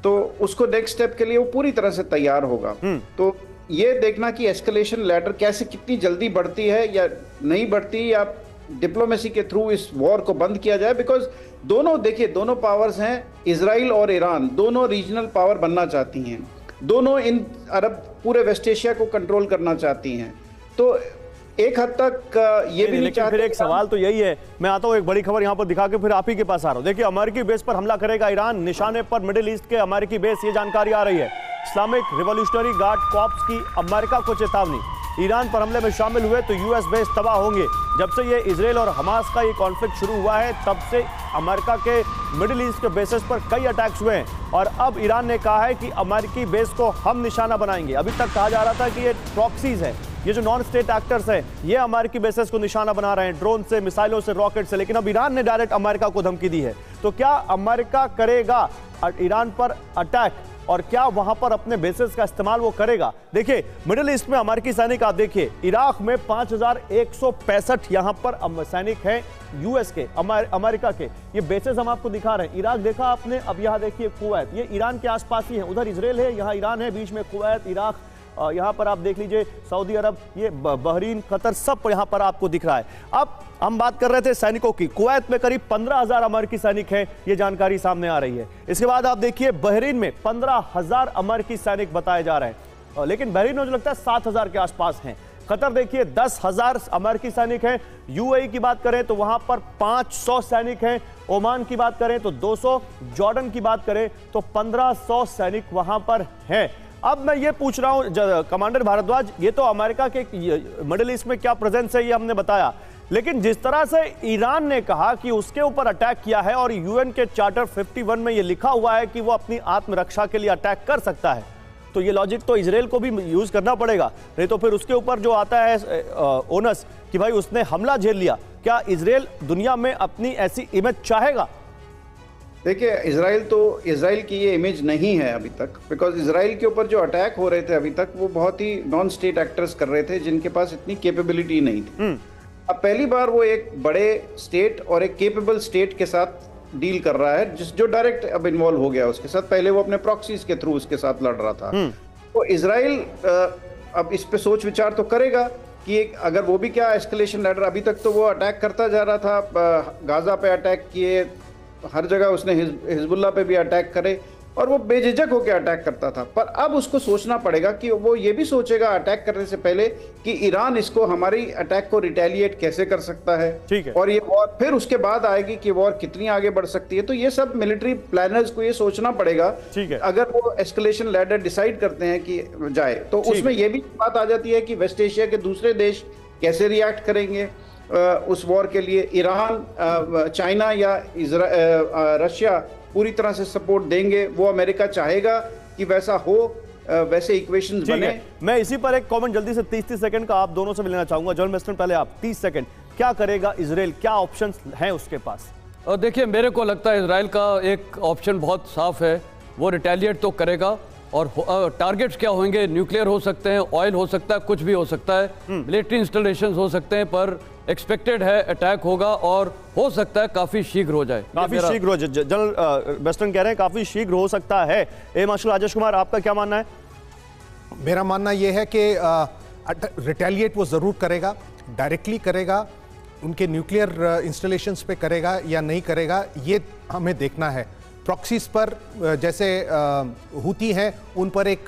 [SPEAKER 4] तो उसको नेक्स्ट स्टेप के लिए वो पूरी तरह से तैयार होगा। तो ये देखना कि एस्केलेशन लैडर कैसे, कितनी जल्दी बढ़ती है या नहीं बढ़ती, या डिप्लोमेसी के थ्रू इस वॉर को बंद किया जाए। बिकॉज दोनों, देखिए, दोनों पावर्स हैं, इजराइल और ईरान, दोनों रीजनल पावर बनना चाहती हैं, दोनों इन अरब पूरे वेस्ट एशिया को कंट्रोल करना चाहती हैं। तो एक हद तक ये भी नहीं चाहते।
[SPEAKER 1] फिर एक सवाल तो यही है, मैं आता हूँ एक बड़ी खबर यहाँ पर दिखा के फिर आप ही के पास आ रहा हूँ। देखिए, अमेरिकी बेस पर हमला करेगा ईरान, निशाने पर मिडिल ईस्ट के अमेरिकी बेस, ये जानकारी आ रही है। इस्लामिक रिवॉल्यूशनरी गार्ड कॉर्प्स की अमेरिका को चेतावनी, ईरान पर हमले में शामिल हुए तो यूएस बेस तबाह होंगे। जब से ये इजराइल और हमास का ये कॉन्फ्लिक्ट शुरू हुआ है, तब से अमेरिका के मिडिल ईस्ट के बेसेस पर कई अटैक्स हुए हैं और अब ईरान ने कहा है कि अमेरिकी बेस को हम निशाना बनाएंगे। अभी तक कहा जा रहा था कि ये प्रॉक्सीज है, ये जो नॉन स्टेट एक्टर्स हैं, ये अमेरिकी बेसेस को निशाना बना रहे हैं, ड्रोन से, मिसाइलों से, रॉकेट से, लेकिन अब ईरान ने डायरेक्ट अमेरिका को धमकी दी है। तो क्या अमेरिका करेगा ईरान पर अटैक और क्या वहां पर अपने बेसेस का इस्तेमाल वो करेगा? देखिए, मिडिल ईस्ट में अमेरिकी सैनिक, आप देखिए, इराक में 5165 यहां पर सैनिक हैं यूएस के, अमेरिका के। ये बेसेस हम आपको दिखा रहे हैं। इराक देखा आपने, अब यहां देखिए कुवैत, ये ईरान के आसपास ही है, उधर इजराइल है, यहाँ ईरान है, बीच में कुवैत, इराक, यहाँ पर आप देख लीजिए सऊदी अरब, ये बहरीन, कतर, सब यहाँ पर आपको दिख रहा है। अब हम बात कर रहे थे सैनिकों की, कुवैत में करीब 15,000 अमेरिकी सैनिक हैं, ये जानकारी सामने आ रही है। इसके बाद आप देखिए बहरीन में 15,000 अमेरिकी सैनिक बताए जा रहे हैं, लेकिन बहरीन में मुझे लगता है 7,000 के आसपास हैं। कतर देखिए 10,000 अमेरिकी सैनिक हैं। यूएई की बात करें तो वहां पर 500 सैनिक हैं। ओमान की बात करें तो 200, जॉर्डन की बात करें तो 1500 सैनिक वहां पर हैं। अब मैं ये पूछ रहा हूं कमांडर भारद्वाज, ये तो अमेरिका के मिडिल ईस्ट में क्या प्रेजेंस है ये हमने बताया, लेकिन जिस तरह से ईरान ने कहा कि उसके ऊपर अटैक किया है और यूएन के चार्टर 51 में ये लिखा हुआ है कि वो अपनी आत्मरक्षा के लिए अटैक कर सकता है, तो ये लॉजिक तो इजराइल को भी यूज करना पड़ेगा, नहीं तो फिर उसके ऊपर जो आता है ओनस कि भाई उसने हमला झेल लिया, क्या इजराइल दुनिया में अपनी ऐसी इमेज चाहेगा?
[SPEAKER 4] देखिए, इजराइल की ये इमेज नहीं है अभी तक, बिकॉज इजराइल के ऊपर जो अटैक हो रहे थे अभी तक वो बहुत ही नॉन स्टेट एक्टर्स कर रहे थे जिनके पास इतनी कैपेबिलिटी नहीं थी। अब पहली बार वो एक बड़े स्टेट और एक केपेबल स्टेट के साथ डील कर रहा है जो डायरेक्ट अब इन्वॉल्व हो गया उसके साथ। पहले वो अपने प्रॉक्सीज के थ्रू उसके साथ लड़ रहा था। तो इजराइल अब इस पे सोच विचार तो करेगा कि अगर वो भी क्या एस्केलेशन लैडर, अभी तक तो वो अटैक करता जा रहा था, गाजा पे अटैक किए, हर जगह उसने हिजबुल्लाह पे भी अटैक करे और वो बेझिझक होकर अटैक करता था। पर अब उसको सोचना पड़ेगा कि वो ये भी सोचेगा अटैक करने से पहले कि ईरान इसको हमारी अटैक को रिटेलिएट कैसे कर सकता है।
[SPEAKER 1] ठीक है।
[SPEAKER 4] और ये वॉर फिर उसके बाद आएगी कि वॉर कितनी आगे बढ़ सकती है। तो ये सब मिलिट्री प्लानर्स को ये सोचना पड़ेगा।
[SPEAKER 1] ठीक है।
[SPEAKER 4] अगर वो एस्केलेशन लैडर डिसाइड करते हैं कि जाए तो उसमें ये भी बात आ जाती है कि वेस्ट एशिया के दूसरे देश कैसे रिएक्ट करेंगे उस वॉर के लिए। ईरान, चाइना या रशिया पूरी तरह से सपोर्ट देंगे। वो अमेरिका चाहेगा कि वैसा हो, वैसे इक्वेशंस बने।
[SPEAKER 1] मैं इसी पर एक कमेंट जल्दी से 30 सेकंड का आप दोनों से मिलना चाहूंगा। जॉन वेस्टर्न, पहले आप 30 सेकंड, क्या करेगा इजराइल, क्या ऑप्शंस हैं उसके पास?
[SPEAKER 2] और देखिए, मेरे को लगता है इजराइल का एक ऑप्शन बहुत साफ है, वो रिटेलिएट तो करेगा। और टारगेट्स क्या होंगे? न्यूक्लियर हो सकते हैं, ऑयल हो सकता है, कुछ भी हो सकता है, मिलिट्री इंस्टॉलेशंस हो सकते हैं, पर एक्सपेक्टेड है अटैक होगा और हो सकता है काफी शीघ्र हो जाए।
[SPEAKER 1] काफी शीघ्र हो जाए, जनरल वेस्टर्न कह रहे हैं काफी शीघ्र हो सकता है। ए मार्शल राजेश कुमार, आपका क्या मानना है?
[SPEAKER 3] मेरा मानना यह है कि रिटेलिएट वो जरूर करेगा, डायरेक्टली करेगा, उनके न्यूक्लियर इंस्टॉलेशंस पे करेगा या नहीं करेगा ये हमें देखना है। प्रॉक्सीज पर जैसे हुती हैं उन पर एक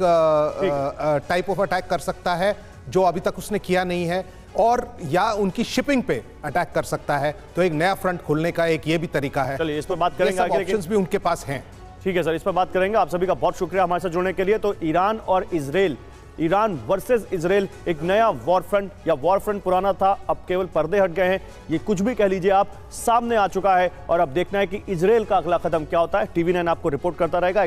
[SPEAKER 3] टाइप ऑफ अटैक कर सकता है जो अभी तक उसने किया नहीं है, और या उनकी शिपिंग पे अटैक कर सकता है। तो एक नया फ्रंट खोलने का एक ये भी तरिका है।
[SPEAKER 1] चलिए इस पर बात करेंगे,
[SPEAKER 3] ऑप्शंस भी उनके पास हैं।
[SPEAKER 1] ठीक है सर, इस पर बात करेंगे। आप सभी का बहुत शुक्रिया हमारे साथ जुड़ने के लिए। तो ईरान और इजराइल, ईरान वर्सेस इजराइल, एक नया वॉर फ्रंट, या वॉर फ्रंट पुराना था, अब केवल पर्दे हट गए हैं, ये कुछ भी कह लीजिए आप, सामने आ चुका है। और अब देखना है कि इजराइल का अगला कदम क्या होता है। TV9 आपको रिपोर्ट करता रहेगा।